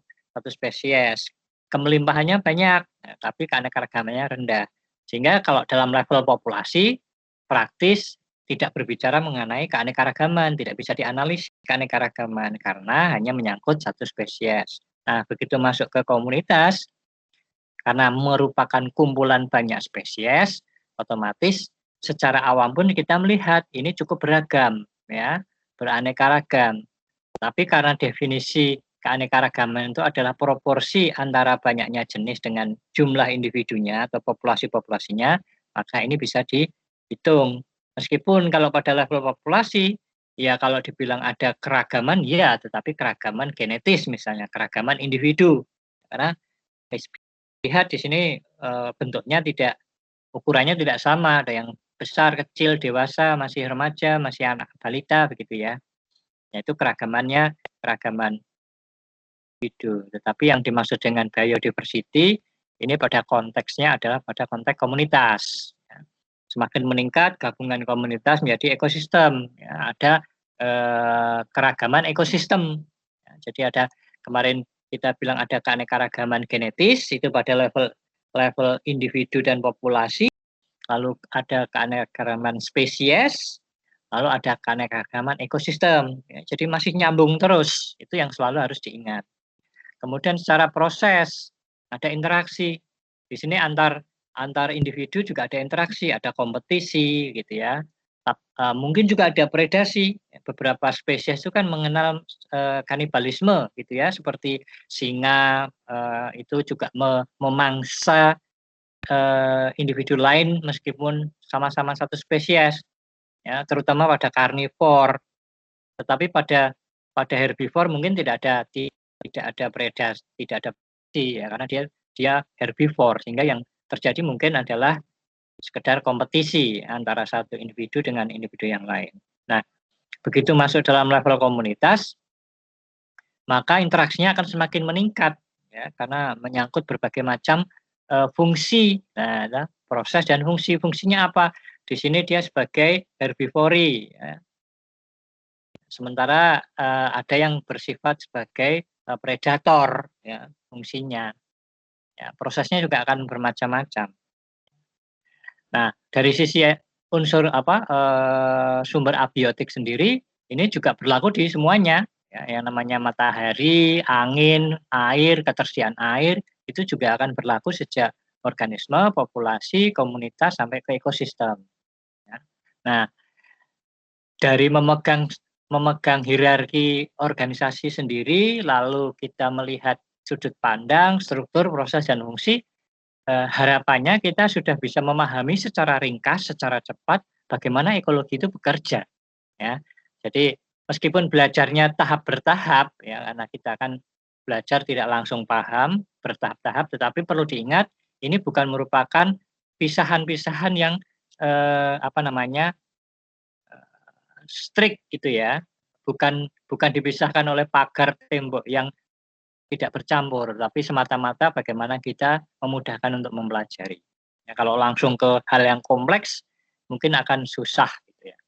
spesies. Kemelimpahannya banyak, tapi keanekaragamannya rendah. Sehingga kalau dalam level populasi praktis tidak berbicara mengenai keanekaragaman, tidak bisa dianalisis keanekaragaman karena hanya menyangkut 1 spesies. Nah, begitu masuk ke komunitas, karena merupakan kumpulan banyak spesies, otomatis secara awam pun kita melihat ini cukup beragam, ya, beraneka ragam. Tapi karena definisi keanekaragaman itu adalah proporsi antara banyaknya jenis dengan jumlah individunya atau populasi-populasinya, maka ini bisa dihitung. Meskipun kalau pada level populasi, ya kalau dibilang ada keragaman, ya, tetapi keragaman genetis misalnya, keragaman individu. Karena lihat di sini bentuknya ukurannya tidak sama, ada yang besar, kecil, dewasa, masih remaja, masih anak balita, begitu ya. Yaitu keragaman individu. Tetapi yang dimaksud dengan biodiversity, ini pada konteksnya adalah pada konteks komunitas. Semakin meningkat gabungan komunitas menjadi ekosistem. Ya, ada keragaman ekosistem. Ya, jadi ada kemarin kita bilang ada keanekaragaman genetis itu pada level individu dan populasi. Lalu ada keanekaragaman spesies, lalu ada keanekaragaman ekosistem. Ya, jadi masih nyambung terus. Itu yang selalu harus diingat. Kemudian secara proses ada interaksi. Di sini antar individu juga ada interaksi, ada kompetisi gitu ya. Mungkin juga ada predasi. Beberapa spesies itu kan mengenal kanibalisme gitu ya, seperti singa itu juga memangsa individu lain meskipun sama-sama 1 spesies. Ya, terutama pada karnivor. Tetapi pada herbivor mungkin tidak ada predasi, tidak ada predasi ya, karena dia herbivor, sehingga yang terjadi mungkin adalah sekedar kompetisi antara satu individu dengan individu yang lain. Nah, begitu masuk dalam level komunitas, maka interaksinya akan semakin meningkat ya, karena menyangkut berbagai macam fungsi. Nah, proses dan fungsinya apa? Di sini dia sebagai herbivori ya. Sementara ada yang bersifat sebagai predator ya, fungsinya. Ya, prosesnya juga akan bermacam-macam. Nah, dari sisi unsur sumber abiotik sendiri ini juga berlaku di semuanya. Ya, yang namanya matahari, angin, air, ketersediaan air itu juga akan berlaku sejak organisme, populasi, komunitas sampai ke ekosistem. Ya. Nah, dari memegang hierarki organisasi sendiri, lalu kita melihat sudut pandang, struktur, proses, dan fungsi, harapannya kita sudah bisa memahami secara ringkas, secara cepat, bagaimana ekologi itu bekerja. Ya. Jadi meskipun belajarnya tahap bertahap, ya, karena kita akan belajar tidak langsung paham, bertahap-tahap, tetapi perlu diingat, ini bukan merupakan pisahan-pisahan yang strict gitu ya, bukan dipisahkan oleh pagar tembok yang tidak bercampur, tapi semata-mata bagaimana kita memudahkan untuk mempelajari. Ya, kalau langsung ke hal yang kompleks, mungkin akan susah gitu ya.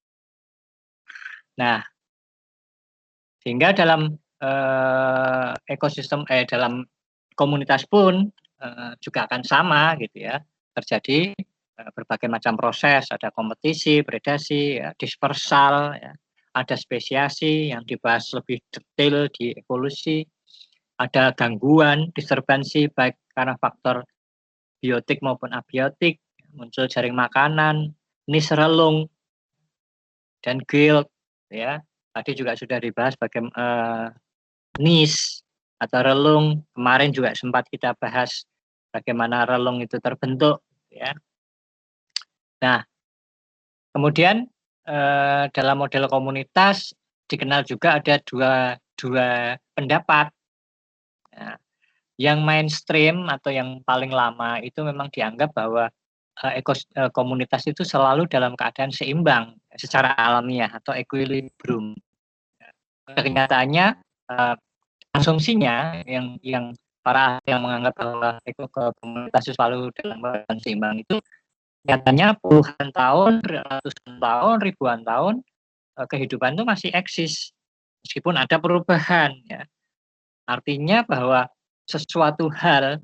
Nah, sehingga dalam ekosistem dalam komunitas pun juga akan sama gitu ya, terjadi berbagai macam proses, ada kompetisi, predasi, ya, dispersal, ya, ada spesiasi yang dibahas lebih detail di evolusi, ada gangguan, disturbansi baik karena faktor biotik maupun abiotik, muncul jaring makanan, nis relung, dan guild, ya. Tadi juga sudah dibahas bagaimana nis atau relung, kemarin juga sempat kita bahas bagaimana relung itu terbentuk, ya. Nah, kemudian dalam model komunitas dikenal juga ada dua pendapat. Nah, yang mainstream atau yang paling lama itu memang dianggap bahwa komunitas itu selalu dalam keadaan seimbang secara alamiah atau equilibrium. Kenyataannya asumsinya yang para ahli yang menganggap bahwa komunitas itu selalu dalam keadaan seimbang itu nyatanya puluhan tahun, ratusan tahun, ribuan tahun kehidupan itu masih eksis meskipun ada perubahan ya. Artinya bahwa sesuatu hal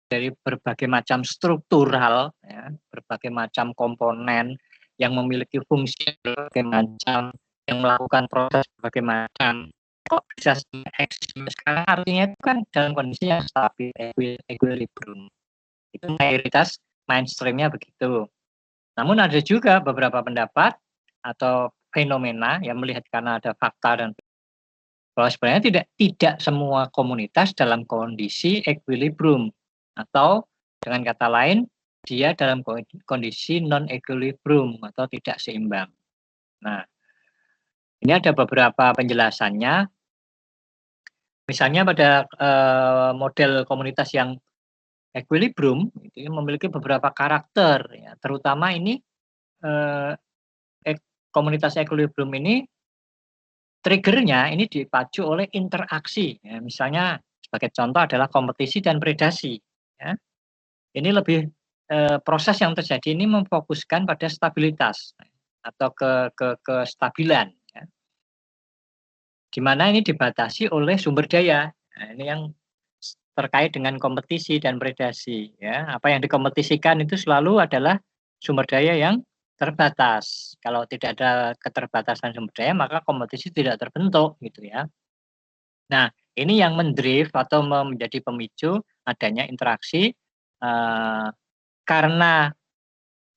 dari berbagai macam struktural ya, berbagai macam komponen yang memiliki fungsi berbagai macam, yang melakukan proses berbagai macam, kok bisa eksis sekarang, artinya itu kan dalam kondisi yang stabil, equilibrium. Itu mayoritas mainstreamnya begitu. Namun ada juga beberapa pendapat atau fenomena yang melihat karena ada fakta dan bahwa sebenarnya tidak semua komunitas dalam kondisi equilibrium, atau dengan kata lain dia dalam kondisi non equilibrium atau tidak seimbang. Nah, ini ada beberapa penjelasannya. Misalnya pada model komunitas yang equilibrium itu memiliki beberapa karakter ya, terutama ini komunitas equilibrium ini triggernya ini dipacu oleh interaksi ya, misalnya sebagai contoh adalah kompetisi dan predasi ya. Ini lebih proses yang terjadi ini memfokuskan pada stabilitas atau kestabilan ya. Di mana ini dibatasi oleh sumber daya. Nah, ini yang terkait dengan kompetisi dan predasi ya. Apa yang dikompetisikan itu selalu adalah sumber daya yang terbatas. Kalau tidak ada keterbatasan sumber daya maka kompetisi tidak terbentuk gitu ya. Nah, ini yang mendrive atau menjadi pemicu adanya interaksi karena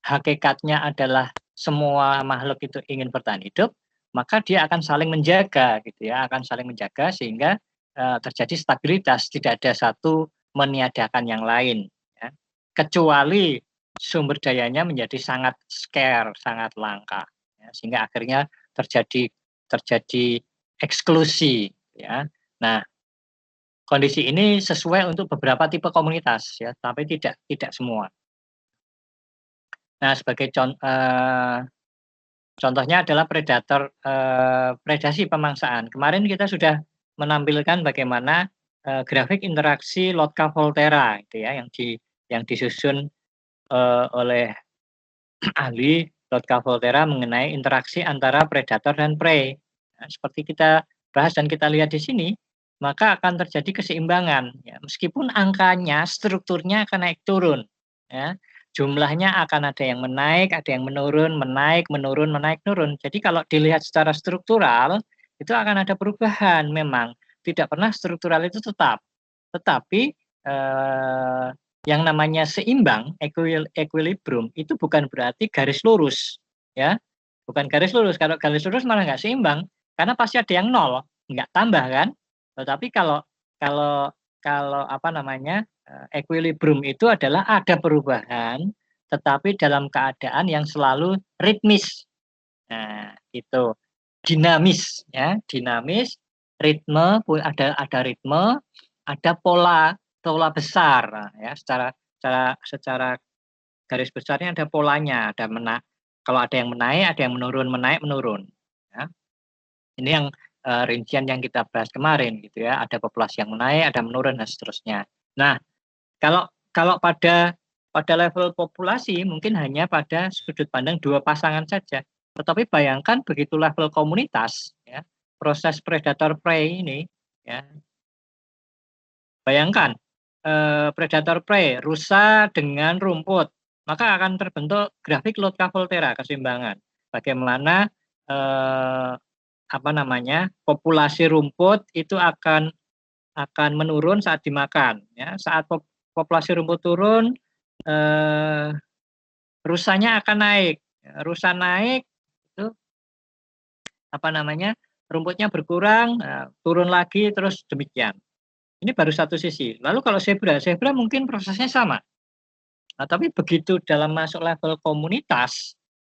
hakikatnya adalah semua makhluk itu ingin bertahan hidup, maka dia akan saling menjaga gitu ya, akan saling menjaga sehingga terjadi stabilitas, tidak ada satu meniadakan yang lain ya. Kecuali sumber dayanya menjadi sangat scarce, sangat langka ya, sehingga akhirnya terjadi eksklusi ya. Nah, kondisi ini sesuai untuk beberapa tipe komunitas ya, tapi tidak semua. Nah, sebagai contohnya adalah predasi pemangsaan. Kemarin kita sudah menampilkan bagaimana grafik interaksi Lotka-Volterra itu ya, yang disusun oleh ahli Lotka-Volterra mengenai interaksi antara predator dan prey. Nah, seperti kita bahas dan kita lihat di sini, maka akan terjadi keseimbangan ya. Meskipun angkanya, strukturnya akan naik turun ya. Jumlahnya akan ada yang menaik, ada yang menurun, menaik, menurun, menaik, turun. Jadi kalau dilihat secara struktural itu akan ada perubahan memang. Tidak pernah struktural itu tetap. Tetapi yang namanya seimbang, equilibrium itu bukan berarti garis lurus ya. Bukan garis lurus. Kalau garis lurus malah nggak seimbang karena pasti ada yang nol, nggak tambah kan. Tetapi kalau apa namanya equilibrium itu adalah ada perubahan, tetapi dalam keadaan yang selalu ritmis. Nah, itu dinamis ya, dinamis, ritme, ada ritme, ada pola besar. Nah, ya, secara garis besarnya ada polanya, ada kalau ada yang menaik, ada yang menurun, menaik, menurun. Ya. Ini yang rincian yang kita bahas kemarin gitu ya, ada populasi yang menaik, ada menurun dan seterusnya. Nah, kalau pada level populasi mungkin hanya pada sudut pandang dua pasangan saja. Tetapi bayangkan begitu level komunitas ya, proses predator prey ini ya. Bayangkan predator prey, rusa dengan rumput, maka akan terbentuk grafik Lotka-Volterra keseimbangan. Bagaimana populasi rumput itu akan menurun saat dimakan ya. Saat populasi rumput turun, rusanya akan naik. Rusa naik itu rumputnya berkurang, turun lagi, terus demikian. Ini baru satu sisi. Lalu kalau zebra mungkin prosesnya sama. Nah, tapi begitu dalam masuk level komunitas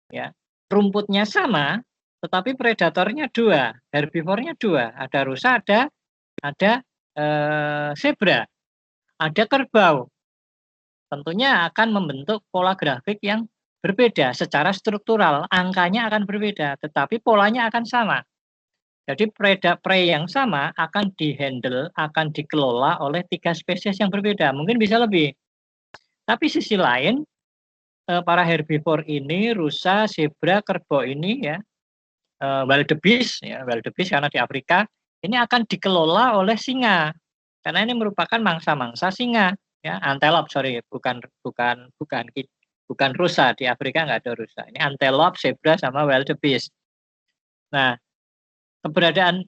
ya, rumputnya sama, tetapi predatornya 2, herbivornya 2, ada rusa, ada zebra, ada kerbau. Tentunya akan membentuk pola grafik yang berbeda secara struktural, angkanya akan berbeda, tetapi polanya akan sama. Jadi prey yang sama akan dihandle, akan dikelola oleh 3 spesies yang berbeda, mungkin bisa lebih. Tapi sisi lain, para herbivore ini, rusa, zebra, kerbau ini ya, wildebeest karena di Afrika, ini akan dikelola oleh singa, karena ini merupakan mangsa-mangsa singa. Ya, antelope, bukan rusa, di Afrika nggak ada rusa. Ini antelope, zebra, sama wildebeest. Nah, keberadaan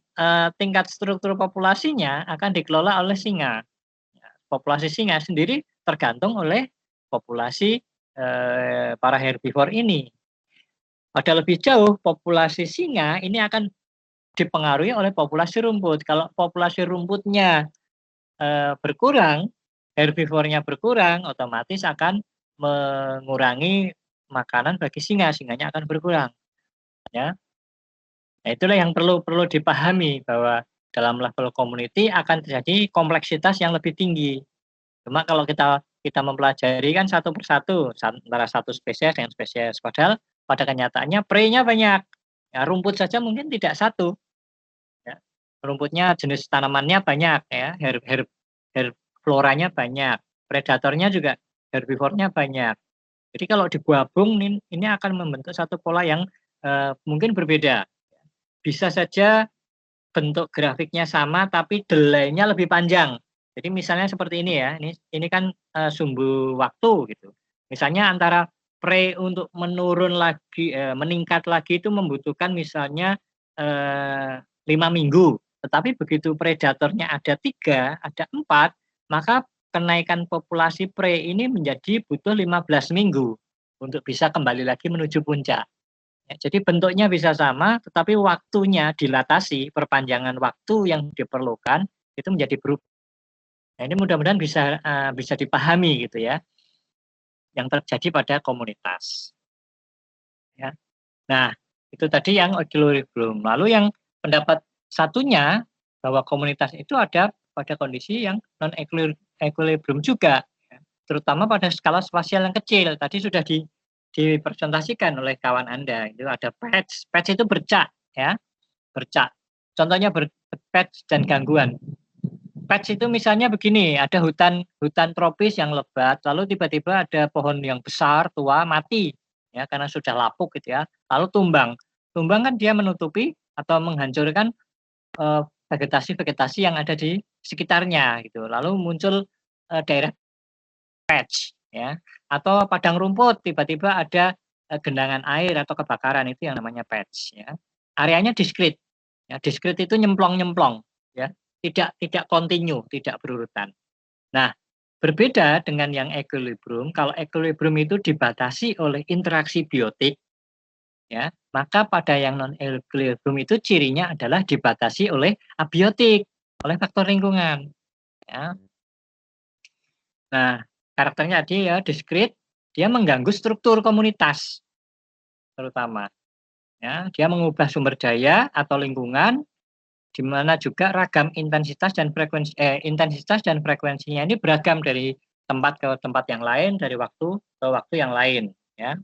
tingkat struktur populasinya akan dikelola oleh singa. Populasi singa sendiri tergantung oleh populasi para herbivore ini. Pada lebih jauh, populasi singa ini akan dipengaruhi oleh populasi rumput. Kalau populasi rumputnya berkurang, herbivornya berkurang, otomatis akan mengurangi makanan bagi singa, singanya akan berkurang. Ya, nah, itulah yang perlu dipahami, bahwa dalam level community akan terjadi kompleksitas yang lebih tinggi. Cuma kalau kita mempelajari kan satu persatu antara satu spesies dengan spesies, padahal pada kenyataannya prey-nya banyak. Ya, rumput saja mungkin tidak satu. Ya, rumputnya, jenis tanamannya banyak, ya, floranya banyak, predatornya juga, herbivornya banyak. Jadi kalau digabung ini akan membentuk satu pola yang mungkin berbeda. Bisa saja bentuk grafiknya sama tapi delay-nya lebih panjang. Jadi misalnya seperti ini ya, ini kan sumbu waktu gitu. Misalnya antara prey untuk menurun lagi, meningkat lagi itu membutuhkan misalnya 5 minggu. Tetapi begitu predatornya ada 3, ada 4, maka kenaikan populasi prey ini menjadi butuh 15 minggu untuk bisa kembali lagi menuju puncak. Ya, jadi bentuknya bisa sama, tetapi waktunya dilatasi, perpanjangan waktu yang diperlukan itu menjadi berubah. Nah, ini mudah-mudahan bisa dipahami gitu ya, yang terjadi pada komunitas. Ya. Nah, itu tadi yang equilibrium. Lalu yang pendapat satunya, bahwa komunitas itu ada pada kondisi yang non equilibrium juga, ya, terutama pada skala spasial yang kecil. Tadi sudah dipresentasikan oleh kawan Anda. Itu ada patch itu bercak, ya, bercak. Contohnya patch dan gangguan. Patch itu misalnya begini, ada hutan tropis yang lebat, lalu tiba-tiba ada pohon yang besar, tua, mati, ya, karena sudah lapuk gitu ya, lalu tumbang. Tumbang kan dia menutupi atau menghancurkan vegetasi yang ada di sekitarnya gitu. Lalu muncul daerah patch, ya, atau padang rumput, tiba-tiba ada genangan air atau kebakaran, itu yang namanya patch, ya. Areanya diskrit, ya, diskrit itu nyemplong-nyemplong, ya, tidak kontinu, tidak berurutan. Nah, berbeda dengan yang equilibrium. Kalau equilibrium itu dibatasi oleh interaksi biotik, ya, maka pada yang non equilibrium itu cirinya adalah dibatasi oleh abiotik, oleh faktor lingkungan, ya. Nah, karakternya dia diskrit, dia mengganggu struktur komunitas terutama. Ya, dia mengubah sumber daya atau lingkungan, di mana juga ragam intensitas dan frekuensinya ini beragam dari tempat ke tempat yang lain, dari waktu ke waktu yang lain, ya.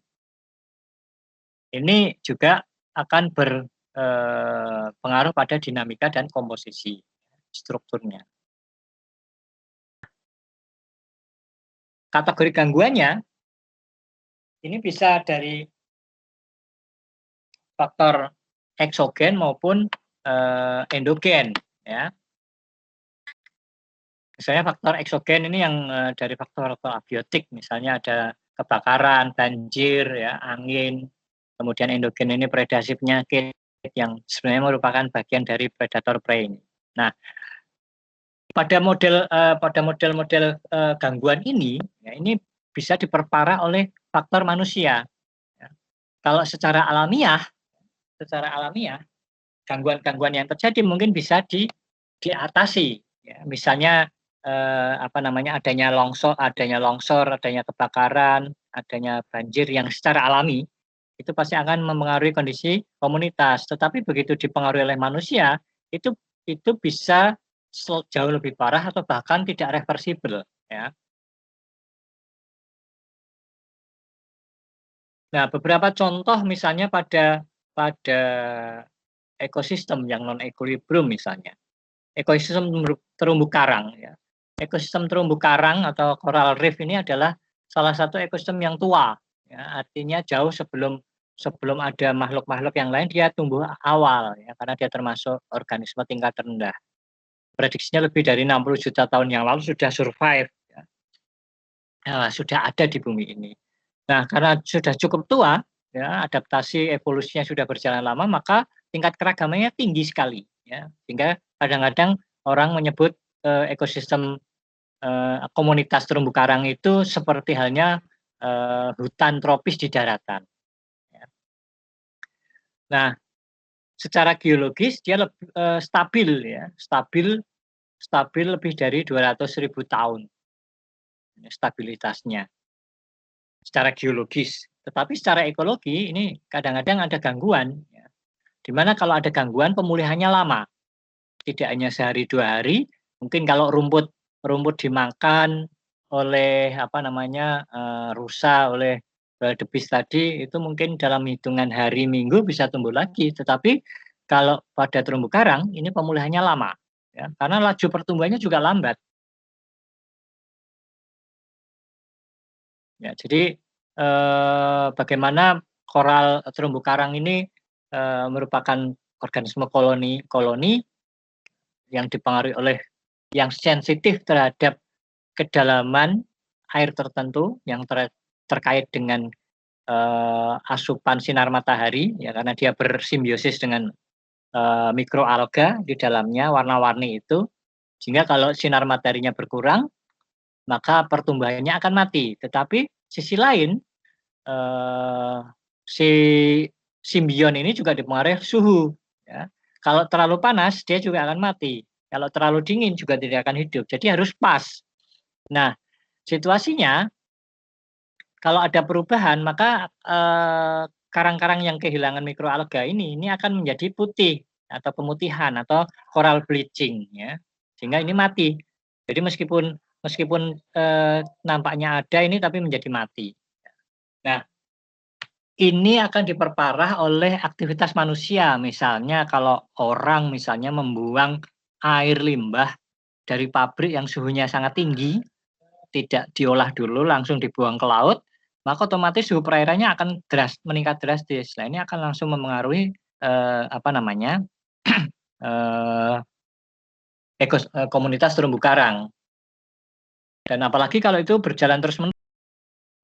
Ini juga akan berpengaruh pada dinamika dan komposisi strukturnya. Kategori gangguannya ini bisa dari faktor eksogen maupun endogen, ya. Misalnya faktor eksogen ini yang dari faktor abiotik, misalnya ada kebakaran, banjir, ya, angin. Kemudian endogen ini predasi penyakit yang sebenarnya merupakan bagian dari predator prey ini. Nah, pada model gangguan ini, ya, ini bisa diperparah oleh faktor manusia. Ya. Kalau secara alamiah gangguan-gangguan yang terjadi mungkin bisa diatasi. Ya. Misalnya adanya longsor, adanya kebakaran, adanya banjir yang secara alami itu pasti akan mempengaruhi kondisi komunitas. Tetapi begitu dipengaruhi oleh manusia, itu bisa jauh lebih parah atau bahkan tidak reversibel, ya. Nah, beberapa contoh misalnya pada ekosistem yang non equilibrium misalnya. Ekosistem terumbu karang, ya. Ekosistem terumbu karang atau coral reef ini adalah salah satu ekosistem yang tua, ya. Artinya jauh sebelum ada makhluk-makhluk yang lain dia tumbuh awal, ya, karena dia termasuk organisme tingkat rendah. Prediksinya lebih dari 60 juta tahun yang lalu sudah survive, ya. Sudah ada di bumi ini. Nah, karena sudah cukup tua, ya, adaptasi evolusinya sudah berjalan lama, maka tingkat keragamannya tinggi sekali, ya. Sehingga kadang-kadang orang menyebut ekosistem komunitas terumbu karang itu seperti halnya hutan tropis di daratan. Ya. Nah, secara geologis dia lebih stabil, ya, stabil lebih dari 200.000 tahun, stabilitasnya secara geologis. Tetapi secara ekologi ini kadang-kadang ada gangguan, ya. Di mana kalau ada gangguan pemulihannya lama, tidak hanya sehari 2 hari. Mungkin kalau rumput dimakan oleh rusa, oleh wildebeest tadi, itu mungkin dalam hitungan hari minggu bisa tumbuh lagi. Tetapi kalau pada terumbu karang ini pemulihannya lama, ya, karena laju pertumbuhannya juga lambat. Ya, jadi bagaimana koral terumbu karang ini merupakan organisme koloni yang dipengaruhi oleh yang sensitif terhadap kedalaman air tertentu yang terkait dengan asupan sinar matahari, ya, karena dia bersimbiosis dengan mikroalga di dalamnya, warna-warni itu, sehingga kalau sinar mataharinya berkurang maka pertumbuhannya akan mati. Tetapi sisi lain si simbion ini juga dipengaruhi suhu, ya. Kalau terlalu panas dia juga akan mati, kalau terlalu dingin juga tidak akan hidup, jadi harus pas. Nah, situasinya kalau ada perubahan maka karang-karang yang kehilangan mikroalga ini akan menjadi putih atau pemutihan atau coral bleaching, ya, sehingga ini mati. Jadi meskipun nampaknya ada ini tapi menjadi mati. Nah, ini akan diperparah oleh aktivitas manusia. Misalnya kalau orang misalnya membuang air limbah dari pabrik yang suhunya sangat tinggi, tidak diolah dulu langsung dibuang ke laut, maka otomatis suhu perairannya akan meningkat drastis. Nah, ini akan langsung memengaruhi komunitas terumbu karang. Dan apalagi kalau itu berjalan terus-menerus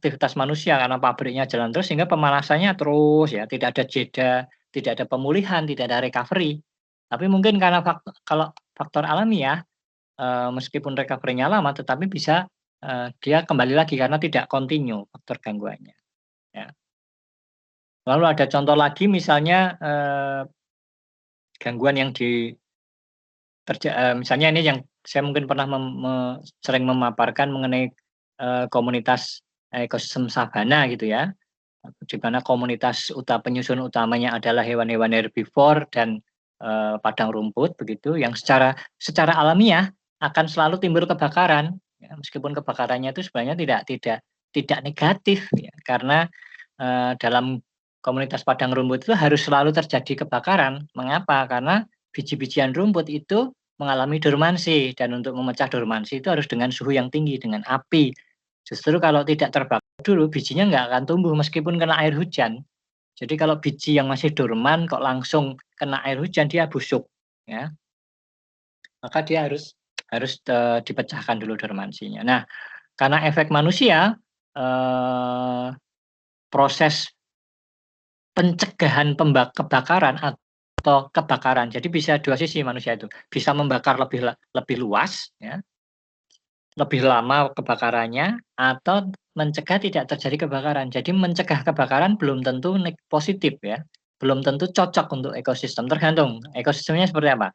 aktivitas manusia karena pabriknya jalan terus sehingga pemanasannya terus, ya, tidak ada jeda, tidak ada pemulihan, tidak ada recovery. Tapi mungkin karena kalau faktor alamiah, meskipun recovery-nya lama tetapi bisa dia kembali lagi karena tidak kontinu faktor gangguannya, ya. Lalu ada contoh lagi misalnya gangguan yang misalnya ini yang saya mungkin pernah sering memaparkan mengenai komunitas ekosistem sabana gitu, ya. Di mana komunitas penyusun utamanya adalah hewan-hewan herbivore dan padang rumput begitu, yang secara alamiah akan selalu timbul kebakaran, ya, meskipun kebakarannya itu sebenarnya tidak negatif, ya, karena dalam komunitas padang rumput itu harus selalu terjadi kebakaran. Mengapa? Karena biji-bijian rumput itu mengalami dormansi, dan untuk memecah dormansi itu harus dengan suhu yang tinggi, dengan api. Justru kalau tidak terbakar dulu, bijinya nggak akan tumbuh meskipun kena air hujan. Jadi kalau biji yang masih dorman kok langsung kena air hujan, dia busuk, ya. Maka dia harus dipecahkan dulu dormansinya. Nah, karena efek manusia, proses pencegahan kebakaran atau kebakaran. Jadi bisa dua sisi manusia itu, bisa membakar lebih luas, ya, lebih lama kebakarannya, atau mencegah tidak terjadi kebakaran. Jadi mencegah kebakaran belum tentu positif, ya, belum tentu cocok untuk ekosistem, tergantung ekosistemnya seperti apa.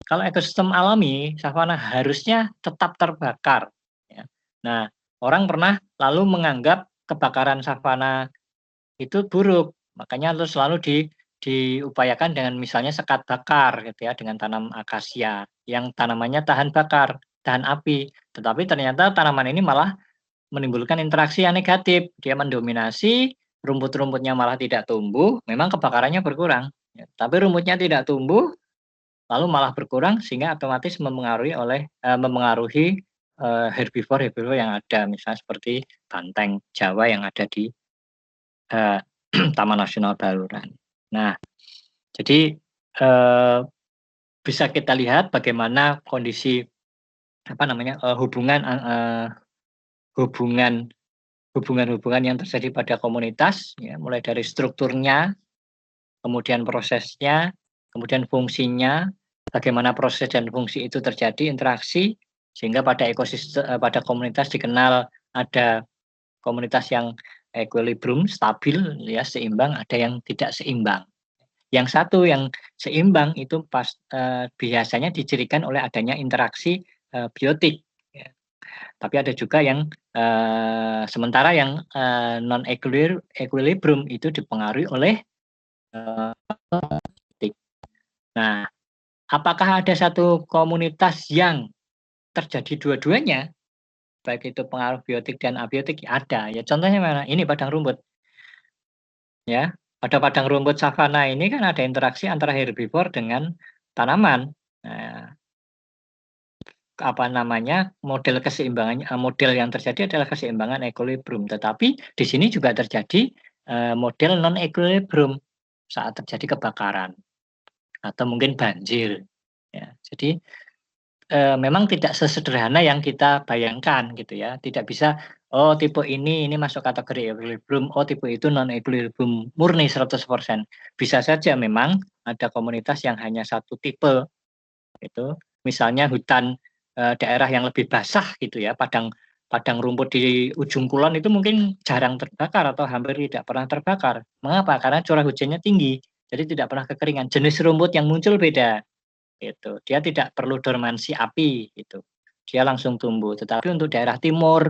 Kalau ekosistem alami, savana harusnya tetap terbakar, ya. Nah, orang pernah lalu menganggap kebakaran savana itu buruk, Makanya harus selalu diupayakan dengan misalnya sekat bakar gitu ya, dengan tanam akasia yang tanamannya tahan bakar, tahan api. Tetapi ternyata tanaman ini malah menimbulkan interaksi yang negatif. Dia mendominasi, rumput-rumputnya malah tidak tumbuh, memang kebakarannya berkurang. Ya, tapi rumputnya tidak tumbuh, lalu malah berkurang sehingga otomatis memengaruhi herbivore yang ada, misalnya seperti banteng Jawa yang ada di Taman Nasional Baluran. Nah, jadi bisa kita lihat bagaimana kondisi hubungan yang terjadi pada komunitas, ya, mulai dari strukturnya, kemudian prosesnya, kemudian fungsinya, bagaimana proses dan fungsi itu terjadi interaksi, sehingga pada ekosistem pada komunitas dikenal ada komunitas yang equilibrium, stabil, ya, seimbang, ada yang tidak seimbang. Yang satu yang seimbang itu biasanya dicirikan oleh adanya interaksi biotik. Ya. Tapi ada juga yang sementara yang non equilibrium itu dipengaruhi oleh biotik. Nah, apakah ada satu komunitas yang terjadi dua-duanya, baik itu pengaruh biotik dan abiotik? Ada. Ya contohnya mana? Ini padang rumput. Ya, pada padang rumput savana ini kan ada interaksi antara herbivore dengan tanaman. Nah, model yang terjadi adalah keseimbangan equilibrium. Tetapi di sini juga terjadi model non equilibrium saat terjadi kebakaran atau mungkin banjir. Ya, jadi memang tidak sesederhana yang kita bayangkan gitu ya. Tidak bisa, oh tipe ini masuk kategori equilibrium, oh tipe itu non equilibrium murni 100%. Bisa saja memang ada komunitas yang hanya satu tipe itu. Misalnya hutan daerah yang lebih basah gitu ya, padang rumput di ujung kulon itu mungkin jarang terbakar atau hampir tidak pernah terbakar. Mengapa? Karena curah hujannya tinggi, jadi tidak pernah kekeringan. Jenis rumput yang muncul beda. Gitu. Dia tidak perlu dormansi api gitu. Dia langsung tumbuh. Tetapi untuk daerah timur,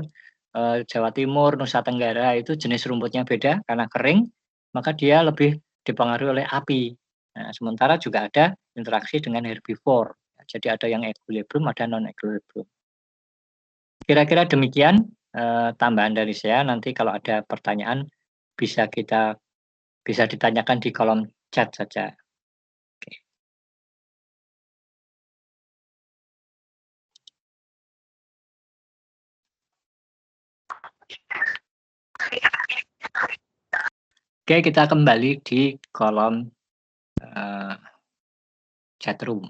Jawa Timur, Nusa Tenggara itu jenis rumputnya beda karena kering, maka dia lebih dipengaruhi oleh api. Nah, sementara juga ada interaksi dengan herbivore. Jadi ada yang equilibrium, ada non equilibrium. Kira-kira demikian tambahan dari saya. Nanti kalau ada pertanyaan bisa ditanyakan di kolom chat saja. Oke, kita kembali di kolom chat room.